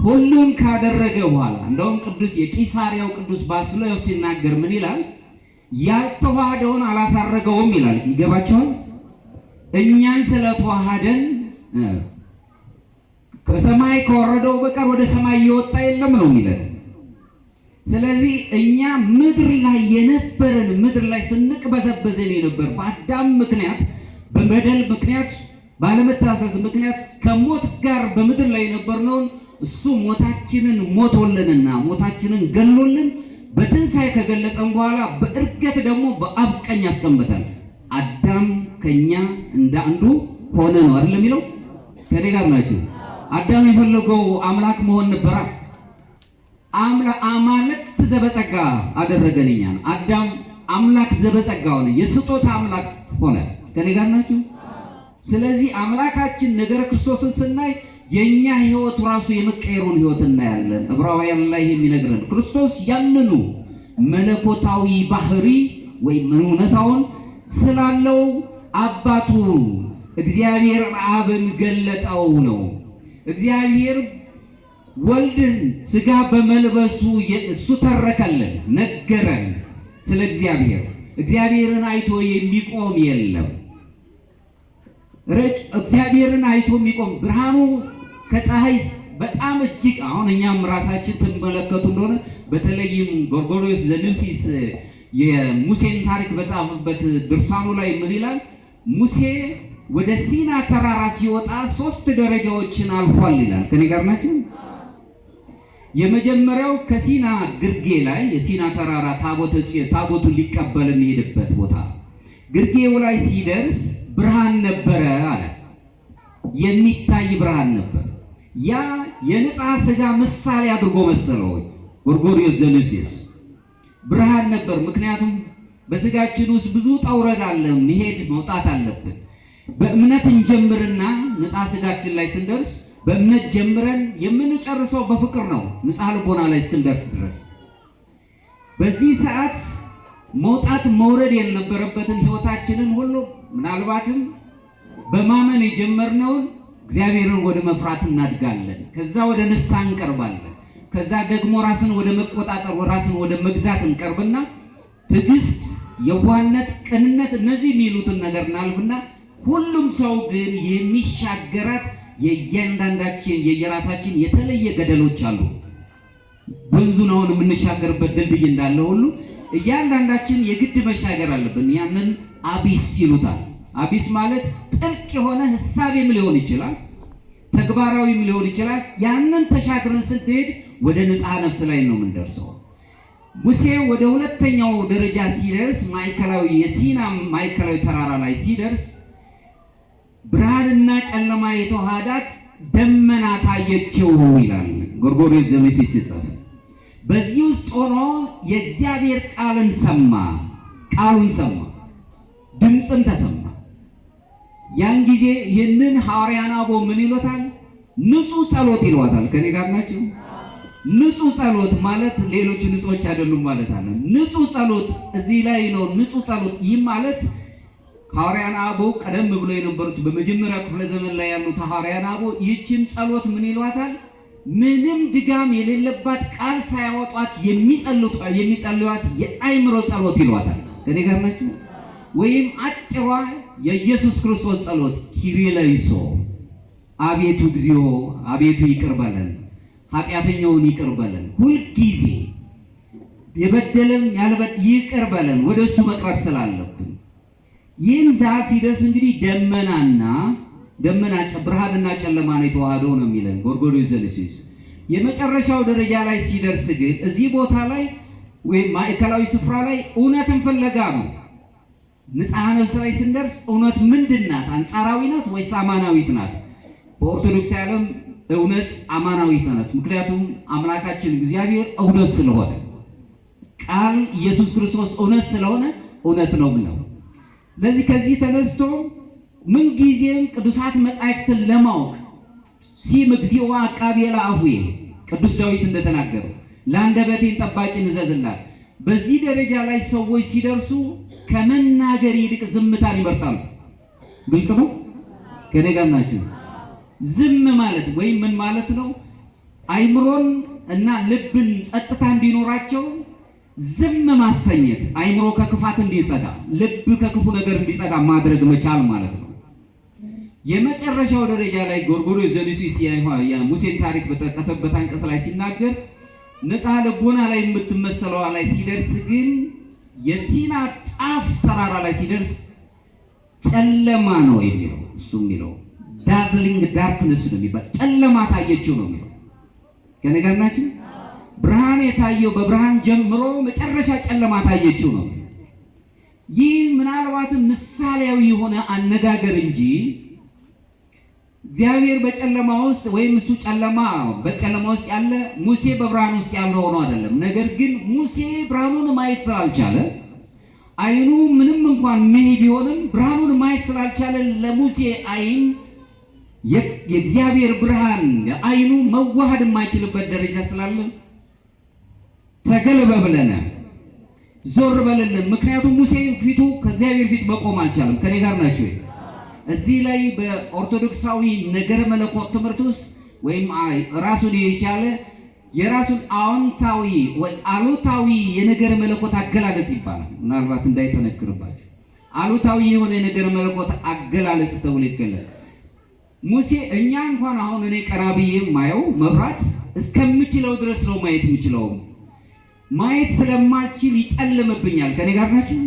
ሁሉን ካደረገ በኋላ እንደውም ቅዱስ የቂሳሪያው ቅዱስ ባስልዮስ ሲናገር ምን ይላል? ያልተዋሃደውን አላሳረገውም ይላል። ይገባቸዋል? እኛን ስለተዋሃደን ከሰማይ ከወረደው በቀር ወደ ሰማይ የወጣ የለም ነው የሚለን። ስለዚህ እኛ ምድር ላይ የነበረን ምድር ላይ ስንቅበዘበዘን የነበር በአዳም ምክንያት በበደል ምክንያት ባለመታዘዝ ምክንያት ከሞት ጋር በምድር ላይ የነበርነውን እሱ ሞታችንን ሞቶልንና ሞታችንን ገሎልን በትንሣኤ ከገለጸን በኋላ በእርገት ደግሞ በአብ ቀኝ ያስቀምጠን። አዳም ከኛ እንደ አንዱ ሆነ ነው አይደል የሚለው? ከኔ ጋር ናችሁ? አዳም የፈለገው አምላክ መሆን ነበረ። አማልክት ዘበጸጋ አደረገን እኛን። አዳም አምላክ ዘበጸጋ ሆነ፣ የስጦታ አምላክ ሆነ። ከኔ ጋር ናችሁ? ስለዚህ አምላካችን ነገረ ክርስቶስን ስናይ የኛ ህይወት ራሱ የመቀየሩን ህይወት እናያለን። ዕብራውያን ላይ የሚነግረን ክርስቶስ ያንኑ መለኮታዊ ባህሪ ወይም እውነታውን ስላለው አባቱ እግዚአብሔር አብን ገለጠው ነው። እግዚአብሔር ወልድን ስጋ በመልበሱ እሱ ተረከልን፣ ነገረን። ስለ እግዚአብሔርን አይቶ የሚቆም የለም። እግዚአብሔርን አይቶ የሚቆም ብርሃኑ ከፀሐይ በጣም እጅግ አሁን እኛም ራሳችን ትመለከቱ እንደሆነ በተለይም ጎርጎርዮስ ዘኑሲስ የሙሴን ታሪክ በጻፈበት ድርሳኑ ላይ ምን ይላል? ሙሴ ወደ ሲና ተራራ ሲወጣ 3 ደረጃዎችን አልፏል ይላል። ከኔ ጋር ናችሁ? የመጀመሪያው ከሲና ግርጌ ላይ የሲና ተራራ ታቦቱን ሊቀበል የሚሄድበት ቦታ ግርጌው ላይ ሲደርስ ብርሃን ነበረ አለ። የሚታይ ብርሃን ነበር። ያ የንጽሐ ሥጋ ምሳሌ አድርጎ መሰለው ጎርጎርዮስ ዘኑሲስ። ብርሃን ነበር። ምክንያቱም በስጋችን ውስጥ ብዙ ጠውረድ አለ፣ መሄድ መውጣት አለብን። በእምነት እንጀምርና ንጽሐ ሥጋችን ላይ ስንደርስ በእምነት ጀምረን የምንጨርሰው በፍቅር ነው፣ ንጽሐ ልቦና ላይ እስክንደርስ ድረስ። በዚህ ሰዓት መውጣት መውረድ የነበረበትን ሕይወታችንን ሁሉ ምናልባትም በማመን የጀመርነውን እግዚአብሔርን ወደ መፍራት እናድጋለን። ከዛ ወደ ንስሐ እንቀርባለን። ከዛ ደግሞ ራስን ወደ መቆጣጠር፣ ራስን ወደ መግዛት እንቀርብና ትዕግስት፣ የዋህነት፣ ቅንነት እነዚህ የሚሉትን ነገር እናልፍና ሁሉም ሰው ግን የሚሻገራት የእያንዳንዳችን የየራሳችን የተለየ ገደሎች አሉ። ወንዙን አሁን የምንሻገርበት ድልድይ እንዳለ ሁሉ እያንዳንዳችን የግድ መሻገር አለብን። ያንን አቢስ ይሉታል። አቢስ ማለት ጥልቅ የሆነ ሐሳብም ሊሆን ይችላል፣ ተግባራዊም ሊሆን ይችላል። ያንን ተሻግረን ስንሄድ ወደ ንጽሐ ነፍስ ላይ ነው የምንደርሰው። ሙሴ ወደ ሁለተኛው ደረጃ ሲደርስ የሲና ማዕከላዊ ተራራ ላይ ሲደርስ ብርሃንና ጨለማ የተዋሃዳት ደመና ታየችው ይላል ጎርጎርዮስ ዘኑሲስ ሲጽፍ። በዚህ ውስጥ ሆኖ የእግዚአብሔር ቃሉን ሰማ፣ ድምፅም ተሰማ። ያን ጊዜ ይህንን ሐዋርያን አቦ ምን ይሏታል? ንጹህ ጸሎት ይሏታል። ከኔ ጋር ናቸው? ንጹህ ጸሎት ማለት ሌሎች ንጹዎች አይደሉም ማለት አለ። ንጹህ ጸሎት እዚህ ላይ ነው። ንጹህ ጸሎት ይህ ማለት ሐዋርያን አቦ ቀደም ብሎ የነበሩት በመጀመሪያ ክፍለ ዘመን ላይ ያሉት ሐዋርያን አቦ ይህችን ጸሎት ምን ይሏታል? ምንም ድጋም የሌለባት ቃል ሳያወጧት የሚጸልዩት የአእምሮ ጸሎት ይሏታል። ከኔ ጋር ናቸው? ወይም አጭሯ የኢየሱስ ክርስቶስ ጸሎት ኪሪለይሶ፣ አቤቱ እግዚኦ፣ አቤቱ ይቅር በለን፣ ኃጢአተኛውን ይቅር በለን፣ ሁልጊዜ የበደለም ይቅር በለን፣ ወደሱ መቅረብ ስላለብን። ይህን ዛት ሲደርስ እንግዲህ ደመና ብርሃንና ጨለማ ነው የተዋሃደው ነው የሚለን ጎርጎርዮስ ዘኑሲስ። የመጨረሻው ደረጃ ላይ ሲደርስ ግን እዚህ ቦታ ላይ ወይም ማዕከላዊ ስፍራ ላይ እውነትን ፍለጋ ነው። ንጽሐ ነፍስ ላይ ስንደርስ እውነት ምንድን ናት? አንጻራዊ ናት ወይስ አማናዊት ናት? በኦርቶዶክስ ዓለም እውነት አማናዊት ናት። ምክንያቱም አምላካችን እግዚአብሔር እውነት ስለሆነ፣ ቃል ኢየሱስ ክርስቶስ እውነት ስለሆነ እውነት ነው ብለው ለዚህ ከዚህ ተነስቶ ምንጊዜም ቅዱሳት መጻሕፍትን ለማወቅ ሲም እግዚኦ አቃቤ ለአፉዬ ቅዱስ ዳዊት እንደተናገረው ለአንደበቴን ጠባቂ ንዘዝላት። በዚህ ደረጃ ላይ ሰዎች ሲደርሱ ከመናገር ይልቅ ዝምታን ይመርጣሉ። ግልጽ ነው። ከኔ ጋር ናችሁ? ዝም ማለት ወይም ምን ማለት ነው? አይምሮን እና ልብን ጸጥታ እንዲኖራቸው ዝም ማሰኘት፣ አይምሮ ከክፋት እንዲጸዳ፣ ልብ ከክፉ ነገር እንዲጸዳ ማድረግ መቻል ማለት ነው። የመጨረሻው ደረጃ ላይ ጎርጎርዮስ ዘኑሲስ የሙሴን ታሪክ በጠቀሰበት አንቀጽ ላይ ሲናገር ንጽሐ ልቦና ላይ የምትመሰለዋ ላይ ሲደርስ ግን የሲና ጫፍ ተራራ ላይ ሲደርስ ጨለማ ነው የሚለው። እሱ የሚለው ዳዝሊንግ ዳርክነስ ነው የሚባል ጨለማ ታየችው ነው የሚለው። ከኔ ጋር ናችሁ? ብርሃን የታየው በብርሃን ጀምሮ መጨረሻ ጨለማ ታየችው ነው። ይህ ምናልባትም ምሳሌያዊ የሆነ አነጋገር እንጂ እግዚአብሔር በጨለማ ውስጥ ወይም እሱ በጨለማ ውስጥ ያለ ሙሴ በብርሃን ውስጥ ያለ ሆኖ አይደለም። ነገር ግን ሙሴ ብርሃኑን ማየት ስላልቻለ አይኑ ምንም እንኳን ምን ቢሆንም ብርሃኑን ማየት ስላልቻለ ለሙሴ አይን የእግዚአብሔር ብርሃን አይኑ መዋሃድ የማይችልበት ደረጃ ስላለ ተገልበ ብለና ዞር በለልን። ምክንያቱም ሙሴ ፊቱ ከእግዚአብሔር ፊት መቆም አልቻለም። ከኔ ጋር ናቸው? እዚህ ላይ በኦርቶዶክሳዊ ነገረ መለኮት ትምህርት ውስጥ ወይም ራሱን የቻለ የራሱን አዎንታዊ ወይ አሉታዊ የነገር መለኮት አገላለጽ ይባላል። ምናልባት እንዳይተነክርባችሁ አሉታዊ የሆነ የነገር መለኮት አገላለጽ ተብሎ ይገለጻል። ሙሴ እኛ እንኳን አሁን እኔ ቀና ብዬ ማየው መብራት እስከምችለው ድረስ ነው ማየት የምችለው። ማየት ስለማልችል ይጨልምብኛል። ከኔ ጋር ናችሁ?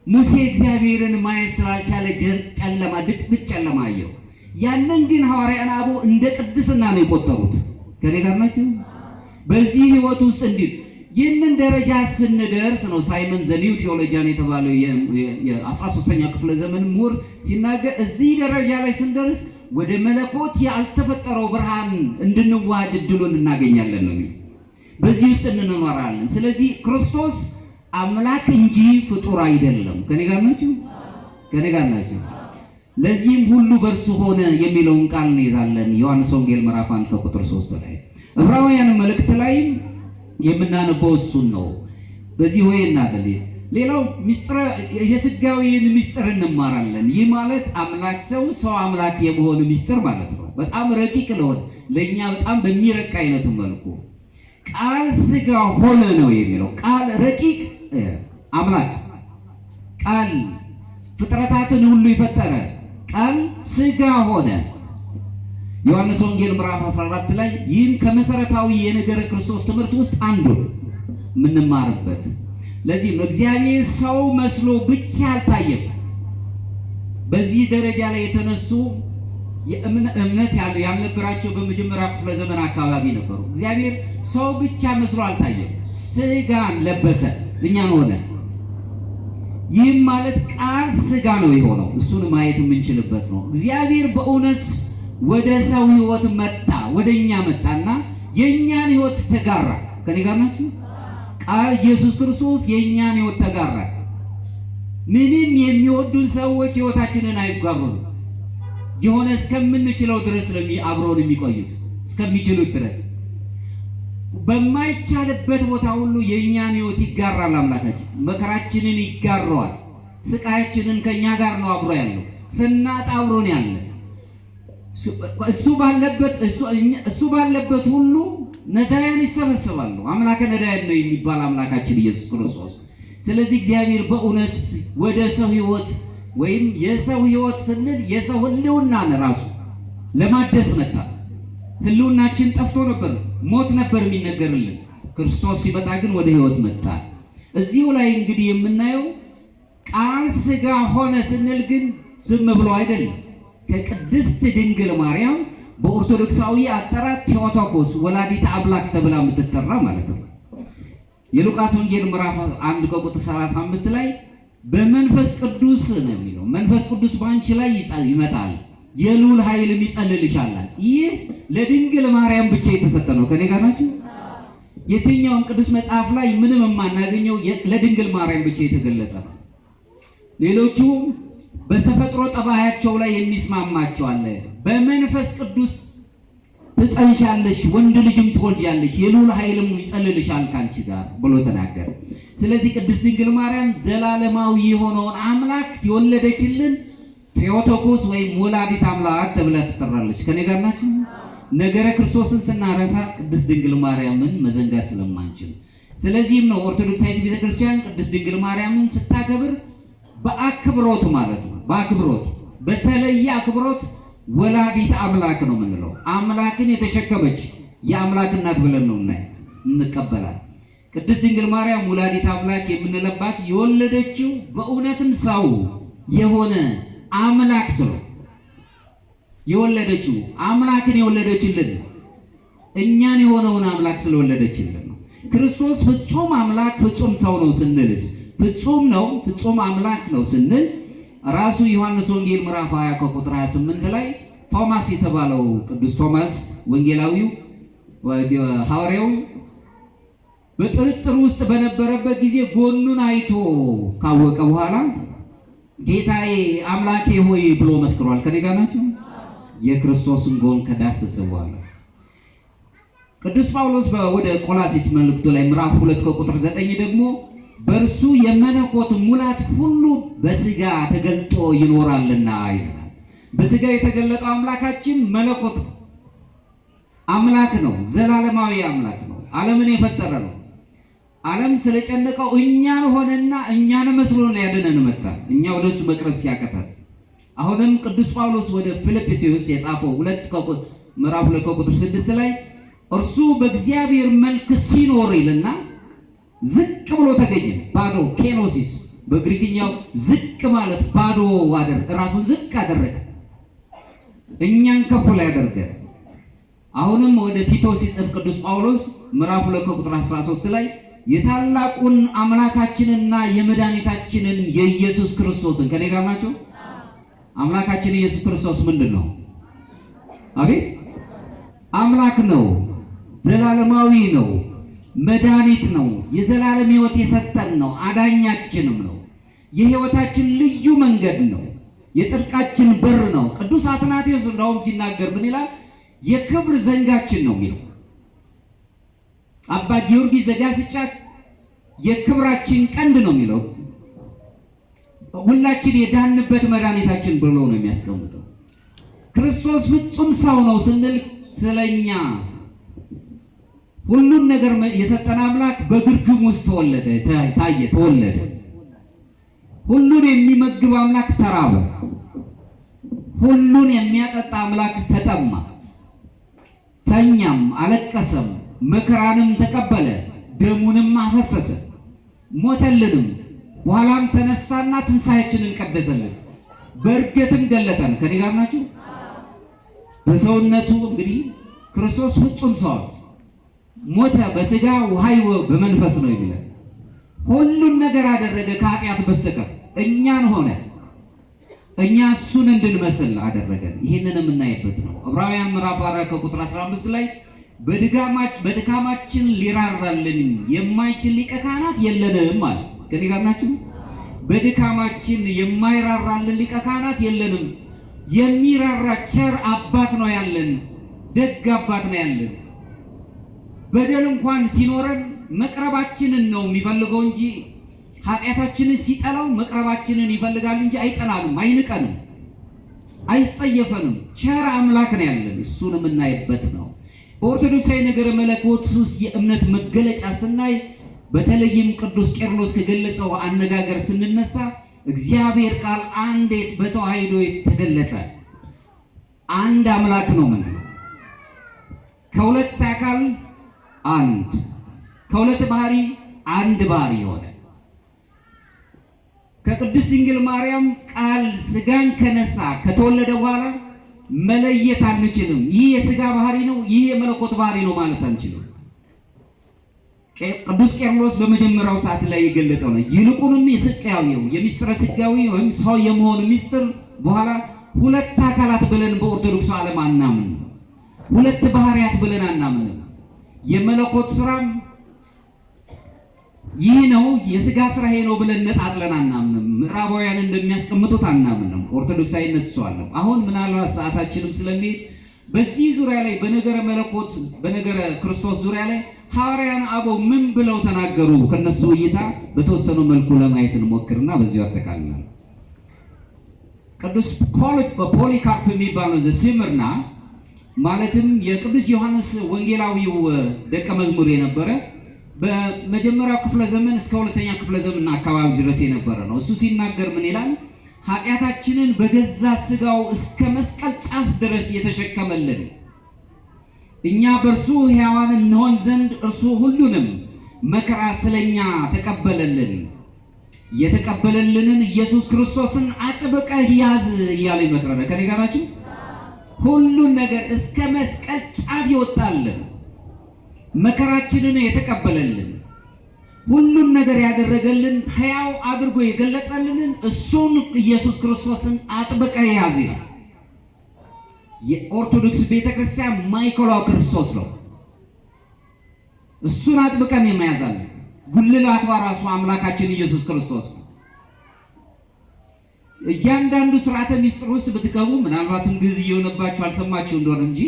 ሙሴ እግዚአብሔርን ማየት ስላልቻለ ጨለማ ድቅድቅ ጨለማ አየው። ያንን ግን ሐዋርያን አበው እንደ ቅድስና ነው የቆጠሩት። ከኔ ጋር ናችሁ? በዚህ ህይወት ውስጥ እንዲህ ይህንን ደረጃ ስንደርስ ነው ሳይመን ዘ ኒው ቴዎሎጂያን የተባለው የ13ኛው ክፍለ ዘመን ምሁር ሲናገር እዚህ ደረጃ ላይ ስንደርስ ወደ መለኮት ያልተፈጠረው ብርሃን እንድንዋሃድ እድሉን እናገኛለን ነው። በዚህ ውስጥ እንኖራለን። ስለዚህ ክርስቶስ አምላክ እንጂ ፍጡር አይደለም። ከኔ ጋር ናችሁ? ከኔ ጋር ናችሁ? ለዚህም ሁሉ በእርሱ ሆነ የሚለውን ቃል እንይዛለን። ዮሐንስ ወንጌል ምዕራፍ 1 ከቁጥር 3 ላይ ዕብራውያን መልእክት ላይ የምናነበው እሱን ነው። በዚህ ወይ እናደል ሌላው ሚስጥር የሥጋዊን ሚስጥር እንማራለን። ይህ ማለት አምላክ ሰው አምላክ የመሆኑ ሚስጥር ማለት ነው። በጣም ረቂቅ ለሆነ ለኛ በጣም በሚረቅ አይነት መልኩ ቃል ሥጋ ሆነ ነው የሚለው ቃል ረቂቅ አምላክ ቃል ፍጥረታትን ሁሉ የፈጠረ ቃል ሥጋ ሆነ። ዮሐንስ ወንጌል ምዕራፍ 14 ላይ ይህም ከመሰረታዊ የነገረ ክርስቶስ ትምህርት ውስጥ አንዱ የምንማርበት። ለዚህም እግዚአብሔር ሰው መስሎ ብቻ አልታየም። በዚህ ደረጃ ላይ የተነሱ እምነት ያልነበራቸው በመጀመሪያ ክፍለ ዘመን አካባቢ ነበሩ። እግዚአብሔር ሰው ብቻ መስሎ አልታየም፣ ሥጋን ለበሰ፣ እኛን ሆነ። ይህም ማለት ቃል ሥጋ ነው የሆነው። እሱን ማየት የምንችልበት ነው። እግዚአብሔር በእውነት ወደ ሰው ህይወት መጣ፣ ወደኛ መጣና የኛን ህይወት ተጋራ። ከኔ ጋር ናችሁ? ቃል ኢየሱስ ክርስቶስ የኛን ህይወት ተጋራ። ምንም የሚወዱን ሰዎች ህይወታችንን አይጋሩም። የሆነ እስከምንችለው ድረስ አብሮን የሚቆዩት እስከሚችሉት ድረስ በማይቻልበት ቦታ ሁሉ የኛን ህይወት ይጋራል። አምላካችን መከራችንን ይጋራዋል። ስቃያችንን ከኛ ጋር ነው አብሮ ያለው። ስናጣ አብሮን ያለ እሱ ባለበት ሁሉ ነዳያን ይሰበሰባሉ። አምላከ ነዳያን ነው የሚባል አምላካችን ኢየሱስ ክርስቶስ። ስለዚህ እግዚአብሔር በእውነት ወደ ሰው ህይወት ወይም የሰው ህይወት ስንል የሰው ህልውናን ራሱ ለማደስ መጣ። ህልውናችን ጠፍቶ ነበር፣ ሞት ነበር የሚነገርልን። ክርስቶስ ሲመጣ ግን ወደ ህይወት መጣ። እዚሁ ላይ እንግዲህ የምናየው ቃል ሥጋ ሆነ ስንል ግን ዝም ብሎ አይደለም። ከቅድስት ድንግል ማርያም በኦርቶዶክሳዊ አጠራር ቴዎቶኮስ ወላዲተ አምላክ ተብላ የምትጠራ ማለት ነው። የሉቃስ ወንጌል ምዕራፍ 1 ከቁጥር 35 ላይ በመንፈስ ቅዱስ ነው የሚለው። መንፈስ ቅዱስ በአንቺ ላይ ይመጣል፣ የልዑል ኃይልም ይጸልልሻል። ይህ ለድንግል ማርያም ብቻ የተሰጠ ነው። ከኔ ጋር ናችሁ? የትኛውም ቅዱስ መጽሐፍ ላይ ምንም የማናገኘው ለድንግል ማርያም ብቻ የተገለጸ ነው። ሌሎቹ በተፈጥሮ ጠባያቸው ላይ የሚስማማቸው አለ። በመንፈስ ቅዱስ ትጸንሻለሽ፣ ወንድ ልጅም ትወልጃለሽ፣ የልዑል ኃይልም ይጸልልሻል ካንቺ ጋር ብሎ ተናገረ። ስለዚህ ቅድስት ድንግል ማርያም ዘላለማዊ የሆነውን አምላክ የወለደችልን ቴዎቶኮስ ወይም ወላዲት አምላክ ተብላ ትጠራለች። ከኔ ጋር ናችሁ? ነገረ ክርስቶስን ስናረሳ ቅድስት ድንግል ማርያምን መዘንጋት ስለማንችል፣ ስለዚህም ነው ኦርቶዶክሳዊት ቤተክርስቲያን ቅድስት ድንግል ማርያምን ስታከብር በአክብሮት ማለት ነው። በአክብሮት በተለየ አክብሮት ወላዲት አምላክ ነው የምንለው። አምላክን የተሸከመች የአምላክ እናት ብለን ነው እንቀበላል። ቅድስት ድንግል ማርያም ወላዲት አምላክ የምንለባት የወለደችው በእውነትም ሰው የሆነ አምላክ ስለ የወለደችው አምላክን የወለደችልን እኛን የሆነውን አምላክ ስለወለደችልን ነው። ክርስቶስ ፍጹም አምላክ ፍጹም ሰው ነው ስንልስ ፍጹም ነው ፍጹም አምላክ ነው ስንል ራሱ ዮሐንስ ወንጌል ምዕራፍ 20 ከቁጥር 28 ላይ ቶማስ የተባለው ቅዱስ ቶማስ ወንጌላዊው ሐዋርያው በጥርጥር ውስጥ በነበረበት ጊዜ ጎኑን አይቶ ካወቀ በኋላ ጌታዬ አምላኬ ሆይ ብሎ መስክሯል። ከኔ ጋር ናችሁ? የክርስቶስን ጎን ከዳሰሰ በኋላ ቅዱስ ጳውሎስ ወደ ቆላስይስ መልእክቱ ላይ ምዕራፍ 2 ከቁጥር 9 ደግሞ በእርሱ የመለኮት ሙላት ሁሉ በሥጋ ተገልጦ ይኖራልና ይላል። በሥጋ የተገለጠው አምላካችን መለኮት ነው። አምላክ ነው። ዘላለማዊ አምላክ ነው። ዓለምን የፈጠረ ነው። ዓለም ስለጨነቀው እኛን ሆነና እኛን መስሎ ነው ያደነን መጣ። እኛ ወደሱ መቅረብ ሲያቀተን አሁንም ቅዱስ ጳውሎስ ወደ ፊልጵስዩስ የጻፈው ምዕራፍ 2 ቁጥር 6 ላይ እርሱ በእግዚአብሔር መልክ ሲኖር ይልና ዝቅ ብሎ ተገኘ። ባዶ ኬኖሲስ በግሪክኛው ዝቅ ማለት ባዶ ራሱን ዝቅ አደረገ፣ እኛን ከፍ ላይ ያደረገ። አሁንም ወደ ቲቶ ሲጽፍ ቅዱስ ጳውሎስ ምዕራፍ 2 ቁጥር 13 ላይ የታላቁን አምላካችንና የመድኃኒታችንን የኢየሱስ ክርስቶስን ከኔ ጋር ናቸው። አምላካችን ኢየሱስ ክርስቶስ ምንድን ነው? አቤት አምላክ ነው። ዘላለማዊ ነው። መድኃኒት ነው። የዘላለም ሕይወት የሰጠን ነው። አዳኛችንም ነው። የሕይወታችን ልዩ መንገድ ነው። የጽድቃችን በር ነው። ቅዱስ አትናቴዎስ እንደውም ሲናገር ምን ይላል? የክብር ዘንጋችን ነው የሚለው። አባ ጊዮርጊስ ዘጋስጫ የክብራችን ቀንድ ነው የሚለው። ሁላችን የዳንበት መድኃኒታችን ብሎ ነው የሚያስቀምጠው። ክርስቶስ ፍጹም ሰው ነው ስንል ስለኛ ሁሉን ነገር የሰጠን አምላክ በግርግም ውስጥ ተወለደ፣ ተወለደ። ሁሉን የሚመግብ አምላክ ተራበ። ሁሉን የሚያጠጣ አምላክ ተጠማ፣ ተኛም፣ አለቀሰም፣ መከራንም ተቀበለ፣ ደሙንም አፈሰሰ፣ ሞተልንም፣ በኋላም ተነሳና ትንሣኤችንን ቀደሰልን፣ በእርገትም ገለጠን። ከኔ ጋር ናችሁ? በሰውነቱ እንግዲህ ክርስቶስ ፍጹም ሰው ሞተ፣ በስጋ ወሐይወ በመንፈስ ነው የሚለው። ሁሉን ነገር አደረገ ከኃጢአት በስተቀር እኛን ሆነ፣ እኛ እሱን እንድንመስል አደረገን። ይህንን የምናይበት ነው። ዕብራውያን ምዕራፍ 4 ቁጥር 15 ላይ በድካማችን ሊራራልን የማይችል ሊቀ ካህናት የለንም አለ። ከኔ ጋር ናችሁ? በድካማችን የማይራራልን ሊቀ ካህናት የለንም። የሚራራ ቸር አባት ነው ያለን፣ ደግ አባት ነው ያለን። በደል እንኳን ሲኖረን መቅረባችንን ነው የሚፈልገው እንጂ ኃጢአታችንን ሲጠላው መቅረባችንን ይፈልጋል እንጂ አይጠላንም፣ አይንቀንም፣ አይጸየፈንም። ቸር አምላክ ነው ያለን። እሱን የምናይበት ነው። በኦርቶዶክሳዊ ነገረ መለኮት ውስጥ የእምነት መገለጫ ስናይ በተለይም ቅዱስ ቄርሎስ ከገለጸው አነጋገር ስንነሳ እግዚአብሔር ቃል አንድ በተዋሕዶ ተገለጸ። አንድ አምላክ ነው። ምን ከሁለት አካል አንድ፣ ከሁለት ባህሪ አንድ ባህሪ የሆነ ከቅድስት ድንግል ማርያም ቃል ስጋን ከነሳ ከተወለደ በኋላ መለየት አንችልም። ይህ የስጋ ባህሪ ነው፣ ይህ የመለኮት ባህሪ ነው ማለት አንችልም። ቅዱስ ቄርሎስ በመጀመሪያው ሰዓት ላይ የገለጸው ነው። ይልቁንም የስጋዊው የሚስጥረ ስጋዊ ወይም ሰው የመሆን ሚስጥር በኋላ ሁለት አካላት ብለን በኦርቶዶክስ ዓለም አናምን፣ ሁለት ባህሪያት ብለን አናምን። የመለኮት ስራም ይህ ነው፣ የስጋ ስራ ይሄ ነው ብለን ነጣጥለን አናምንም። ምዕራባውያን እንደሚያስቀምጡት አናምንም። ኦርቶዶክሳዊነት እሷል ነው። አሁን ምናልባት ሰዓታችንም ስለሚሄድ በዚህ ዙሪያ ላይ በነገረ መለኮት በነገረ ክርስቶስ ዙሪያ ላይ ሐዋርያን አበው ምን ብለው ተናገሩ? ከነሱ እይታ በተወሰኑ መልኩ ለማየት እንሞክርና በዚሁ አጠቃልናል። ቅዱስ ፖሊካርፕ የሚባለው ዘሲምርና ማለትም የቅዱስ ዮሐንስ ወንጌላዊው ደቀ መዝሙር የነበረ በመጀመሪያው ክፍለ ዘመን እስከ ሁለተኛ ክፍለ ዘመን አካባቢ ድረስ የነበረ ነው። እሱ ሲናገር ምን ይላል? ኃጢአታችንን በገዛ ስጋው እስከ መስቀል ጫፍ ድረስ የተሸከመልን እኛ በእርሱ ሕያዋን እንሆን ዘንድ እርሱ ሁሉንም መከራ ስለኛ ተቀበለልን። የተቀበለልንን ኢየሱስ ክርስቶስን አጥብቀህ ያዝ እያለ ይመክረናል። ከኔ ጋር ናችሁ? ሁሉን ነገር እስከ መስቀል ጫፍ ይወጣልን፣ መከራችንን የተቀበለልን፣ ሁሉን ነገር ያደረገልን፣ ሕያው አድርጎ የገለጸልንን እሱን ኢየሱስ ክርስቶስን አጥብቀህ ያዝ ይላል። የኦርቶዶክስ ቤተክርስቲያን ማዕከሏ ክርስቶስ ነው። እሱን አጥብቀን የመያዛለን። ጉልላቷ ራሱ አምላካችን ኢየሱስ ክርስቶስ ነው። እያንዳንዱ ስርዓተ ሚስጥር ውስጥ ብትገቡ ምናልባትም ግዝ እየሆነባችሁ አልሰማችሁ እንደሆነ እንጂ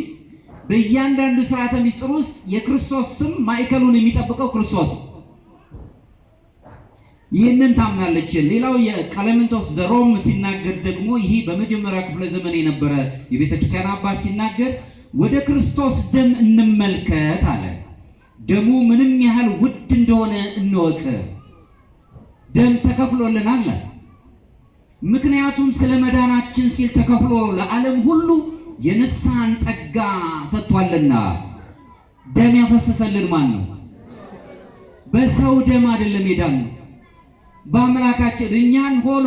በእያንዳንዱ ስርዓተ ሚስጥር ውስጥ የክርስቶስ ስም ማዕከሉን የሚጠብቀው ክርስቶስ ነው። ይህንን ታምናለች። ሌላው የቀለምንጦስ ዘሮም ሲናገር ደግሞ ይህ በመጀመሪያ ክፍለ ዘመን የነበረ የቤተክርስቲያን አባት ሲናገር ወደ ክርስቶስ ደም እንመልከት አለ። ደሙ ምንም ያህል ውድ እንደሆነ እንወቅ። ደም ተከፍሎልናል። ምክንያቱም ስለ መዳናችን ሲል ተከፍሎ ለዓለም ሁሉ የንስሐን ጸጋ ሰጥቷልና። ደም ያፈሰሰልን ማን ነው? በሰው ደም አይደለም የዳነው፣ በአምላካችን እኛን ሆኖ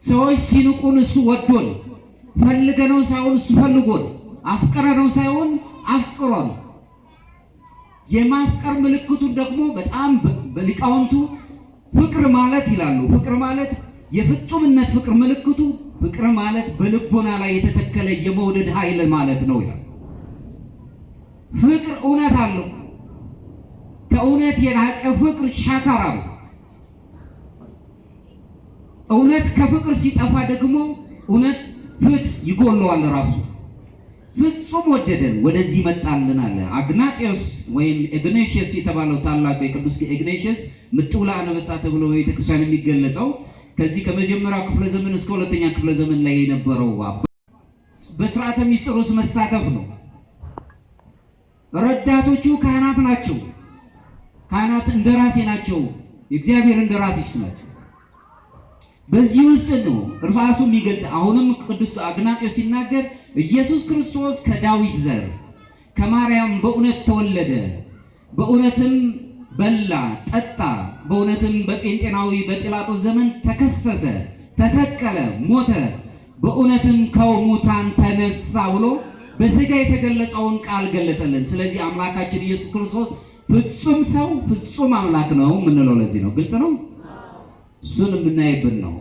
ሰዎች ሲንቁን እሱ ወዶን፣ ፈልገነው ሳይሆን እሱ ፈልጎን፣ አፍቅረነው ሳይሆን አፍቅሮን። የማፍቀር ምልክቱን ደግሞ በጣም በሊቃውንቱ ፍቅር ማለት ይላሉ። ፍቅር ማለት የፍጹምነት ፍቅር ምልክቱ ፍቅር ማለት በልቦና ላይ የተተከለ የመውደድ ኃይል ማለት ነው ይላል። ፍቅር እውነት አለው። ከእውነት የራቀ ፍቅር ሻካራ ነው። እውነት ከፍቅር ሲጠፋ ደግሞ እውነት ፍት ይጎለዋል ራሱ። ፍጹም ወደደን ወደዚህ መጣልን አለ። አግናጢዮስ ወይም ኢግናቲየስ የተባለው ታላቁ የቅዱስ ኢግናቲየስ ምጥውላ አንበሳ ተብሎ በቤተክርስቲያን የሚገለጸው ከዚህ ከመጀመሪያው ክፍለ ዘመን እስከ ሁለተኛ ክፍለ ዘመን ላይ የነበረው በሥርዓተ ሚስጥር ውስጥ መሳተፍ ነው። ረዳቶቹ ካህናት ናቸው። ካህናት እንደራሴ ናቸው። የእግዚአብሔር እንደራሴዎች ናቸው። በዚህ ውስጥ ነው ራሱ የሚገልጽ። አሁንም ቅዱስ አግናጢዮስ ሲናገር ኢየሱስ ክርስቶስ ከዳዊት ዘር ከማርያም በእውነት ተወለደ፣ በእውነትም በላ ጠጣ፣ በእውነትም በጴንጤናዊ በጲላጦስ ዘመን ተከሰሰ፣ ተሰቀለ፣ ሞተ፣ በእውነትም ከሙታን ተነሳ ብሎ በሥጋ የተገለጸውን ቃል ገለጸልን። ስለዚህ አምላካችን ኢየሱስ ክርስቶስ ፍጹም ሰው ፍጹም አምላክ ነው የምንለው ለዚህ ነው። ግልጽ ነው። እሱን የምናይብን ነው።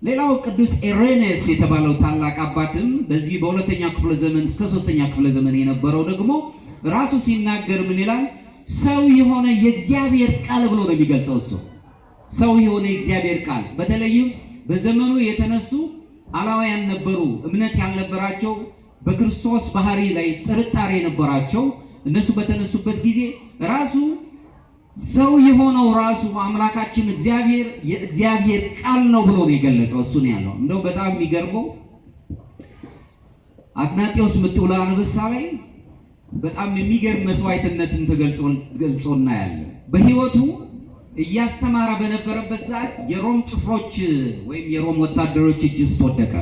ሌላው ቅዱስ ኢሬኔስ የተባለው ታላቅ አባትም በዚህ በሁለተኛ ክፍለ ዘመን እስከ ሶስተኛ ክፍለ ዘመን የነበረው ደግሞ ራሱ ሲናገር ምን ይላል? ሰው የሆነ የእግዚአብሔር ቃል ብሎ ነው የሚገልጸው። እሱ ሰው የሆነ የእግዚአብሔር ቃል። በተለይም በዘመኑ የተነሱ አላውያን ነበሩ፣ እምነት ያልነበራቸው፣ በክርስቶስ ባህሪ ላይ ጥርጣሬ የነበራቸው። እነሱ በተነሱበት ጊዜ ራሱ ሰው የሆነው ራሱ አምላካችን እግዚአብሔር የእግዚአብሔር ቃል ነው ብሎ ነው የገለጸው። እሱ ነው ያለው። እንደው በጣም የሚገርመው አግናጢዮስ ምጥውላ አንበሳ ላይ በጣም የሚገርም መስዋዕትነትን ተገልጾ እናያለን። በሕይወቱ እያስተማረ በነበረበት ሰዓት የሮም ጭፍሮች ወይም የሮም ወታደሮች እጅ ውስጥ ወደቀ።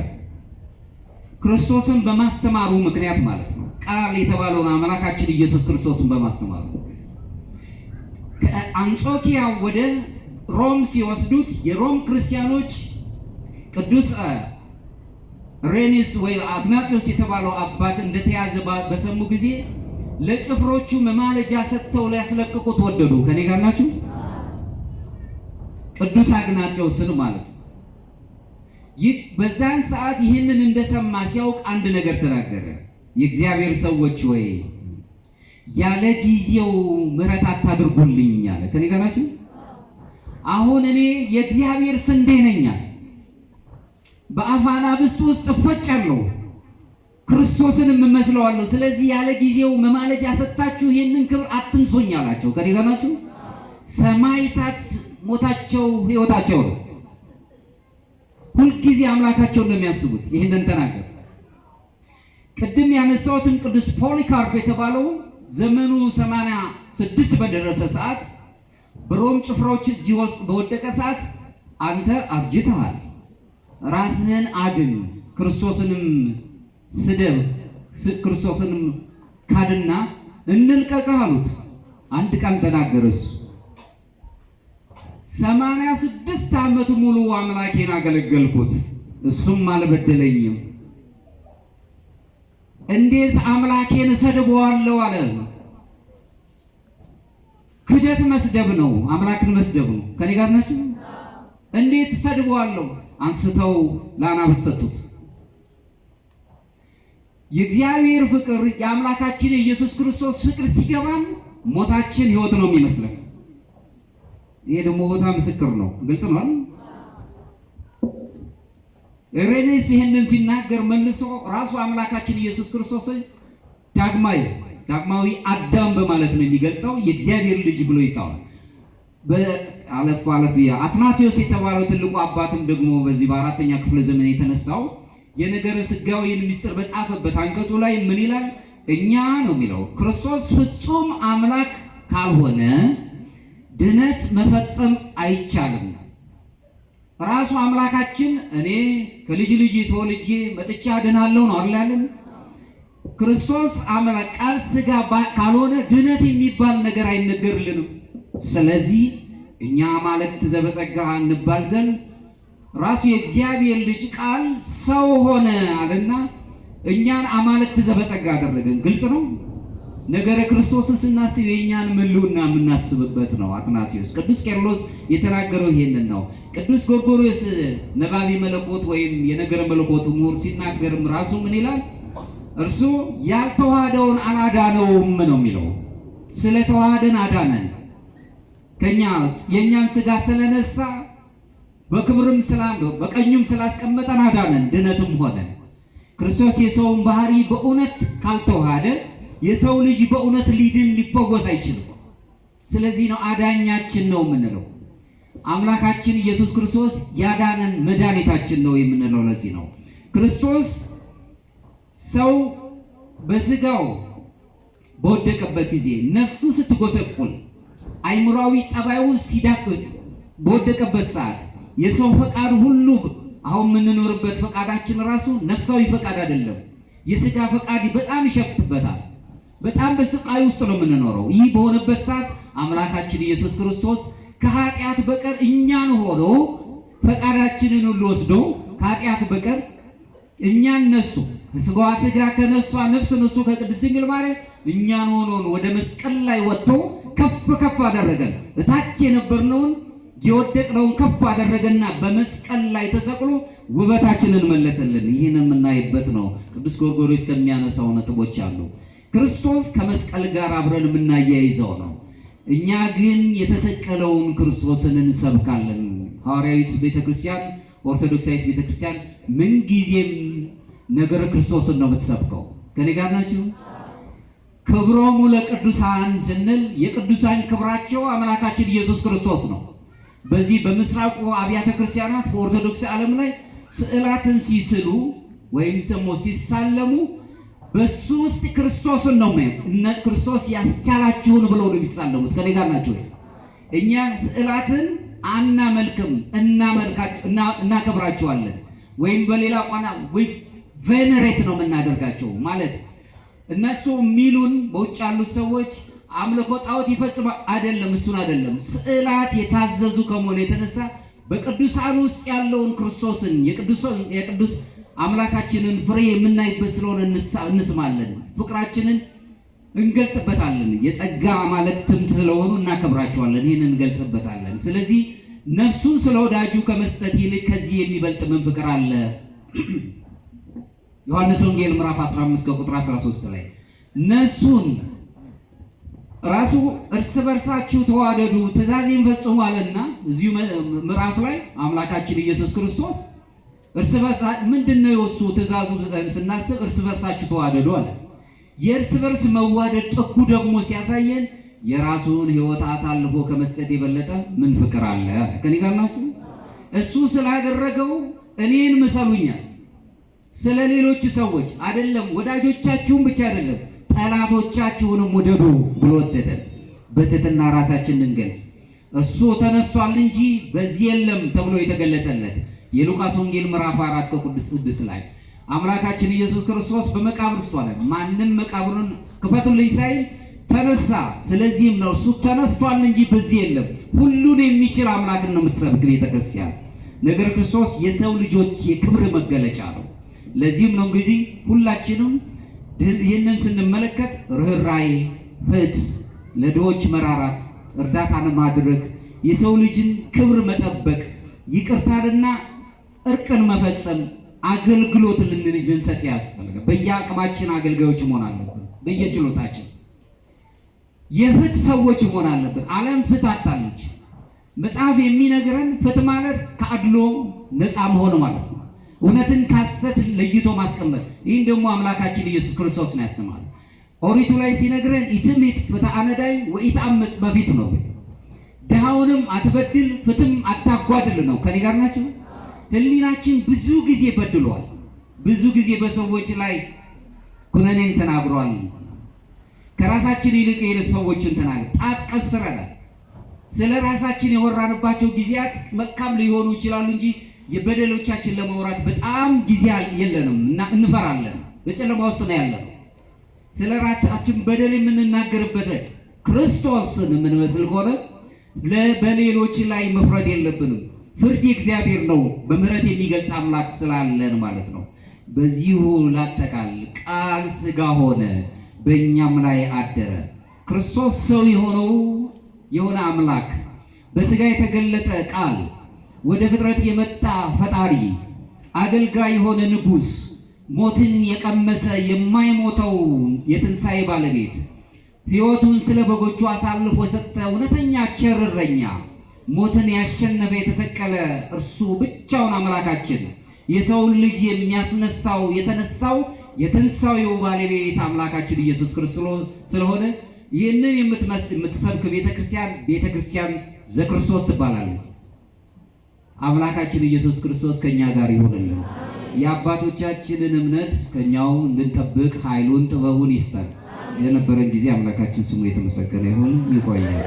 ክርስቶስን በማስተማሩ ምክንያት ማለት ነው። ቃል የተባለውን አምላካችን ኢየሱስ ክርስቶስን በማስተማሩ ከአንጾኪያ ወደ ሮም ሲወስዱት የሮም ክርስቲያኖች ቅዱስ ኢሬኔስ ወይ አግናጢዮስ የተባለው አባት እንደተያዘ በሰሙ ጊዜ ለጭፍሮቹ መማለጃ ሰጥተው ሊያስለቅቁት ወደዱ። ከኔ ጋር ናችሁ? ቅዱስ አግናጢዮስን ማለት ነው። ይህ በዛን ሰዓት ይህንን እንደሰማ ሲያውቅ አንድ ነገር ተናገረ። የእግዚአብሔር ሰዎች ወይ ያለ ጊዜው ምሕረት አታድርጉልኝ አለ። ከኔ ጋር ናችሁ? አሁን እኔ የእግዚአብሔር ስንዴ ነኝ፣ በአፋናብስት ውስጥ እፈጫለሁ፣ ክርስቶስንም እመስለዋለሁ። ስለዚህ ያለ ጊዜው መማለጃ ሰጥታችሁ ይህንን ክብር አትንሶኝ አላቸው። ከኔ ጋር ናችሁ? ሰማዕታት ሞታቸው ሕይወታቸው ነው። ሁልጊዜ አምላካቸውን ነው የሚያስቡት። ይህንን ተናገር። ቅድም ያነሳሁትን ቅዱስ ፖሊካርፕ የተባለው ዘመኑ 86 በደረሰ ሰዓት በሮም ጭፍሮች እጅ በወደቀ ሰዓት አንተ አርጅተሃል፣ ራስህን አድን፣ ክርስቶስንም ስደብ፣ ክርስቶስንም ካድና እንልቀቅህ አሉት። አንድ ቃል ተናገረ እሱ 86 ዓመት ሙሉ አምላኬን አገለገልኩት፣ እሱም አልበደለኝም። እንዴት አምላኬን እሰድበዋለሁ አለ። ክደት መስደብ ነው፣ አምላክን መስደብ ነው። ከኔ ጋር ናችሁ? እንዴት እሰድበዋለሁ? አንስተው ለአናብስት ሰጡት። የእግዚአብሔር ፍቅር የአምላካችን የኢየሱስ ክርስቶስ ፍቅር ሲገባን ሞታችን ሕይወት ነው የሚመስለን። ይሄ ደግሞ ቦታ ምስክር ነው። ግልጽ ነው። ኢሬኔስ ይህንን ሲናገር መልሶ ራሱ አምላካችን ኢየሱስ ክርስቶስ ዳግማዊ አዳም በማለት ነው የሚገልጸው። የእግዚአብሔር ልጅ ብሎ ይጠራል። በአለፍ አትናቴዎስ የተባለው ትልቁ አባትም ደግሞ በዚህ በአራተኛ ክፍለ ዘመን የተነሳው የነገረ ሥጋዌን ምስጢር በጻፈበት አንቀጹ ላይ ምን ይላል? እኛ ነው የሚለው ክርስቶስ ፍጹም አምላክ ካልሆነ ድነት መፈጸም አይቻልም። ራሱ አምላካችን እኔ ከልጅ ልጅ ተወልጄ መጥቻ ድናለሁ ነው አይደለም? ክርስቶስ አምላክ ቃል ሥጋ ካልሆነ ድነት የሚባል ነገር አይነገርልንም። ስለዚህ እኛ አማልክት ዘበጸጋ እንባል ዘንድ ራሱ የእግዚአብሔር ልጅ ቃል ሰው ሆነ አለና እኛን አማልክት ዘበጸጋ አደረገን። ግልጽ ነው። ነገረ ክርስቶስን ስናስብ የእኛን ምሉና የምናስብበት ነው። አትናቴዎስ ቅዱስ ቄርሎስ የተናገረው ይሄንን ነው። ቅዱስ ጎርጎርዮስ ነባቢ መለኮት ወይም የነገረ መለኮት ምሁር ሲናገርም ራሱ ምን ይላል? እርሱ ያልተዋሃደውን አላዳነውም ነው የሚለው። ስለተዋሃደን አዳነን። ከኛ የእኛን ሥጋ ስለነሳ በክብርም ስላለው በቀኙም ስላስቀመጠን አዳነን፣ ድነትም ሆነ። ክርስቶስ የሰውን ባህሪ በእውነት ካልተዋሃደ የሰው ልጅ በእውነት ሊድን ሊፈወስ አይችልም። ስለዚህ ነው አዳኛችን ነው የምንለው። አምላካችን ኢየሱስ ክርስቶስ ያዳነን መድኃኒታችን ነው የምንለው። ለዚህ ነው ክርስቶስ ሰው በሥጋው በወደቀበት ጊዜ ነፍሱ ስትጎሰቁል አይምሯዊ ጠባዩ ሲዳክር በወደቀበት ሰዓት የሰው ፈቃድ ሁሉ አሁን የምንኖርበት ፈቃዳችን ራሱ ነፍሳዊ ፈቃድ አይደለም። የሥጋ ፈቃድ በጣም ይሸፍትበታል። በጣም በስቃይ ውስጥ ነው የምንኖረው። ይህ በሆነበት ሰዓት አምላካችን ኢየሱስ ክርስቶስ ከኃጢአት በቀር እኛን ሆኖ ፈቃዳችንን ሁሉ ወስዶ ከኃጢአት በቀር እኛን ነሱ ከሥጋዋ ሥጋ ከነሷ ነፍስ ነሱ ከቅድስት ድንግል ማርያም እኛን ሆኖን ወደ መስቀል ላይ ወጥቶ ከፍ ከፍ አደረገን። እታች የነበርነውን የወደቅነውን ከፍ አደረገና በመስቀል ላይ ተሰቅሎ ውበታችንን መለሰልን። ይህን የምናይበት ነው። ቅዱስ ጎርጎርዮስ ከሚያነሳው ነጥቦች አሉ። ክርስቶስ ከመስቀል ጋር አብረን የምናያይዘው ነው። እኛ ግን የተሰቀለውን ክርስቶስን እንሰብካለን። ሐዋርያዊት ቤተክርስቲያን፣ ኦርቶዶክሳዊት ቤተክርስቲያን ምንጊዜም ነገረ ክርስቶስን ነው የምትሰብከው። ከኔ ጋር ናችሁ? ክብሮሙ ለቅዱሳን ስንል የቅዱሳን ክብራቸው አምላካችን ኢየሱስ ክርስቶስ ነው። በዚህ በምስራቁ አብያተ ክርስቲያናት በኦርቶዶክስ ዓለም ላይ ስዕላትን ሲስሉ ወይም ደግሞ ሲሳለሙ በሱ ውስጥ ክርስቶስን ነው ማለት ክርስቶስ ያስቻላችሁን ብለው ነው የሚሳለሙት። ከኔ ጋር ናችሁ? እኛ ስዕላትን አናመልክም፣ እናከብራቸዋለን። ወይም በሌላ ቋና ወይ ቬነሬት ነው የምናደርጋቸው ማለት እነሱ የሚሉን በውጭ ያሉት ሰዎች አምልኮ ጣዖት ይፈጽማ አይደለም፣ እሱን አይደለም። ስዕላት የታዘዙ ከመሆኑ የተነሳ በቅዱሳን ውስጥ ያለውን ክርስቶስን የቅዱስ አምላካችንን ፍሬ የምናይበት ስለሆነ እንስማለን፣ ፍቅራችንን እንገልጽበታለን። የጸጋ አማልክትም ስለሆኑ እናከብራቸዋለን፣ ይህን እንገልጽበታለን። ስለዚህ ነፍሱን ስለ ወዳጁ ከመስጠት ይልቅ ከዚህ የሚበልጥ ምን ፍቅር አለ? ዮሐንስ ወንጌል ምዕራፍ 15 ከቁጥር 13 ላይ ነፍሱን ራሱ እርስ በርሳችሁ ተዋደዱ ትእዛዜን ፈጽሙ አለና እዚሁ ምዕራፍ ላይ አምላካችን ኢየሱስ ክርስቶስ እርስ በርሳ ምንድነው የወሱ ትእዛዙ ስናስብ እርስ በርሳችሁ ተዋደዱ አለ። የእርስ በርስ መዋደድ ጥጉ ደግሞ ሲያሳየን የራሱን ሕይወት አሳልፎ ከመስጠት የበለጠ ምን ፍቅር አለ? ከኔ ጋር ናችሁ? እሱ ስላደረገው እኔን ምሰሉኛል። ስለ ሌሎች ሰዎች አይደለም፣ ወዳጆቻችሁን ብቻ አይደለም ጠላቶቻችሁንም ውደዱ ብሎ ወደደን። በትህትና ራሳችንን እንገልጽ። እሱ ተነስቷል እንጂ በዚህ የለም ተብሎ የተገለጸለት የሉቃስ ወንጌል ምዕራፍ 4 ከቁጥር 6 ላይ አምላካችን ኢየሱስ ክርስቶስ በመቃብር ውስጥ ዋለ። ማንም መቃብሩን ክፈቱልኝ ሳይል ተነሳ። ስለዚህም ነው እሱ ተነስቷል እንጂ በዚህ የለም። ሁሉን የሚችል አምላክን ነው የምትሰብክ ቤተክርስቲያን። ነገር ክርስቶስ የሰው ልጆች የክብር መገለጫ ነው። ለዚህም ነው እንግዲህ ሁላችንም ይህንን ስንመለከት ርኅራኄ፣ ፍትሕ፣ ለድሆች መራራት፣ እርዳታን ማድረግ፣ የሰው ልጅን ክብር መጠበቅ፣ ይቅርታንና እርቅን መፈጸም፣ አገልግሎት ልንሰጥ ያስፈልጋል። በየአቅማችን አገልጋዮች መሆን አለብን። በየችሎታችን የፍትሕ ሰዎች መሆን አለብን። ዓለም ፍትሕ አጣለች። መጽሐፍ የሚነግረን ፍትሕ ማለት ከአድሎ ነፃ መሆን ማለት ነው። እውነትን ከሐሰት ለይቶ ማስቀመጥ። ይህን ደግሞ አምላካችን ኢየሱስ ክርስቶስ ነው ያስተማረው። ኦሪቱ ላይ ሲነግረን ኢትምት ፍትሐ ነዳይ ወኢትአምፅ በፊት ነው። ድሃውንም አትበድል ፍትሕም አታጓድል ነው። ከኔ ጋር ናችሁ? ሕሊናችን ብዙ ጊዜ በድሏል። ብዙ ጊዜ በሰዎች ላይ ኩነኔን ተናግሯል። ከራሳችን ይልቅ ሰዎችን ተናግሯል። ጣት ቀስረናል። ስለ ራሳችን የወራንባቸው ጊዜያት መልካም ሊሆኑ ይችላሉ እንጂ የበደሎቻችን ለማውራት በጣም ጊዜ የለንም እና እንፈራለን። በጨለማ ውስጥ ነው ያለነው። ስለ ራሳችን በደል የምንናገርበት ክርስቶስን የምንመስል ከሆነ በሌሎች ላይ መፍረድ የለብንም። ፍርድ የእግዚአብሔር ነው፣ በምህረት የሚገልጽ አምላክ ስላለን ማለት ነው። በዚሁ ላጠቃል። ቃል ሥጋ ሆነ፣ በእኛም ላይ አደረ። ክርስቶስ ሰው የሆነ አምላክ፣ በሥጋ የተገለጠ ቃል፣ ወደ ፍጥረት የመጣ ፈጣሪ፣ አገልጋይ የሆነ ንጉሥ፣ ሞትን የቀመሰ የማይሞተው የትንሣኤ ባለቤት፣ ሕይወቱን ስለ በጎቹ አሳልፎ የሰጠ እውነተኛ ቸር እረኛ፣ ሞትን ያሸነፈ የተሰቀለ እርሱ ብቻውን አምላካችን፣ የሰውን ልጅ የሚያስነሳው የተነሳው የትንሣኤው ባለቤት አምላካችን ኢየሱስ ክርስቶስ ስለሆነ ይህንን የምትሰብክ ቤተክርስቲያን ዘክርስቶስ ትባላለች። አምላካችን ኢየሱስ ክርስቶስ ከኛ ጋር ይሆንልን። የአባቶቻችንን እምነት ከኛው እንድንጠብቅ ኃይሉን ጥበቡን ይስጠን። የነበረን ጊዜ አምላካችን ስሙ የተመሰገነ ይሁን። ይቆያል።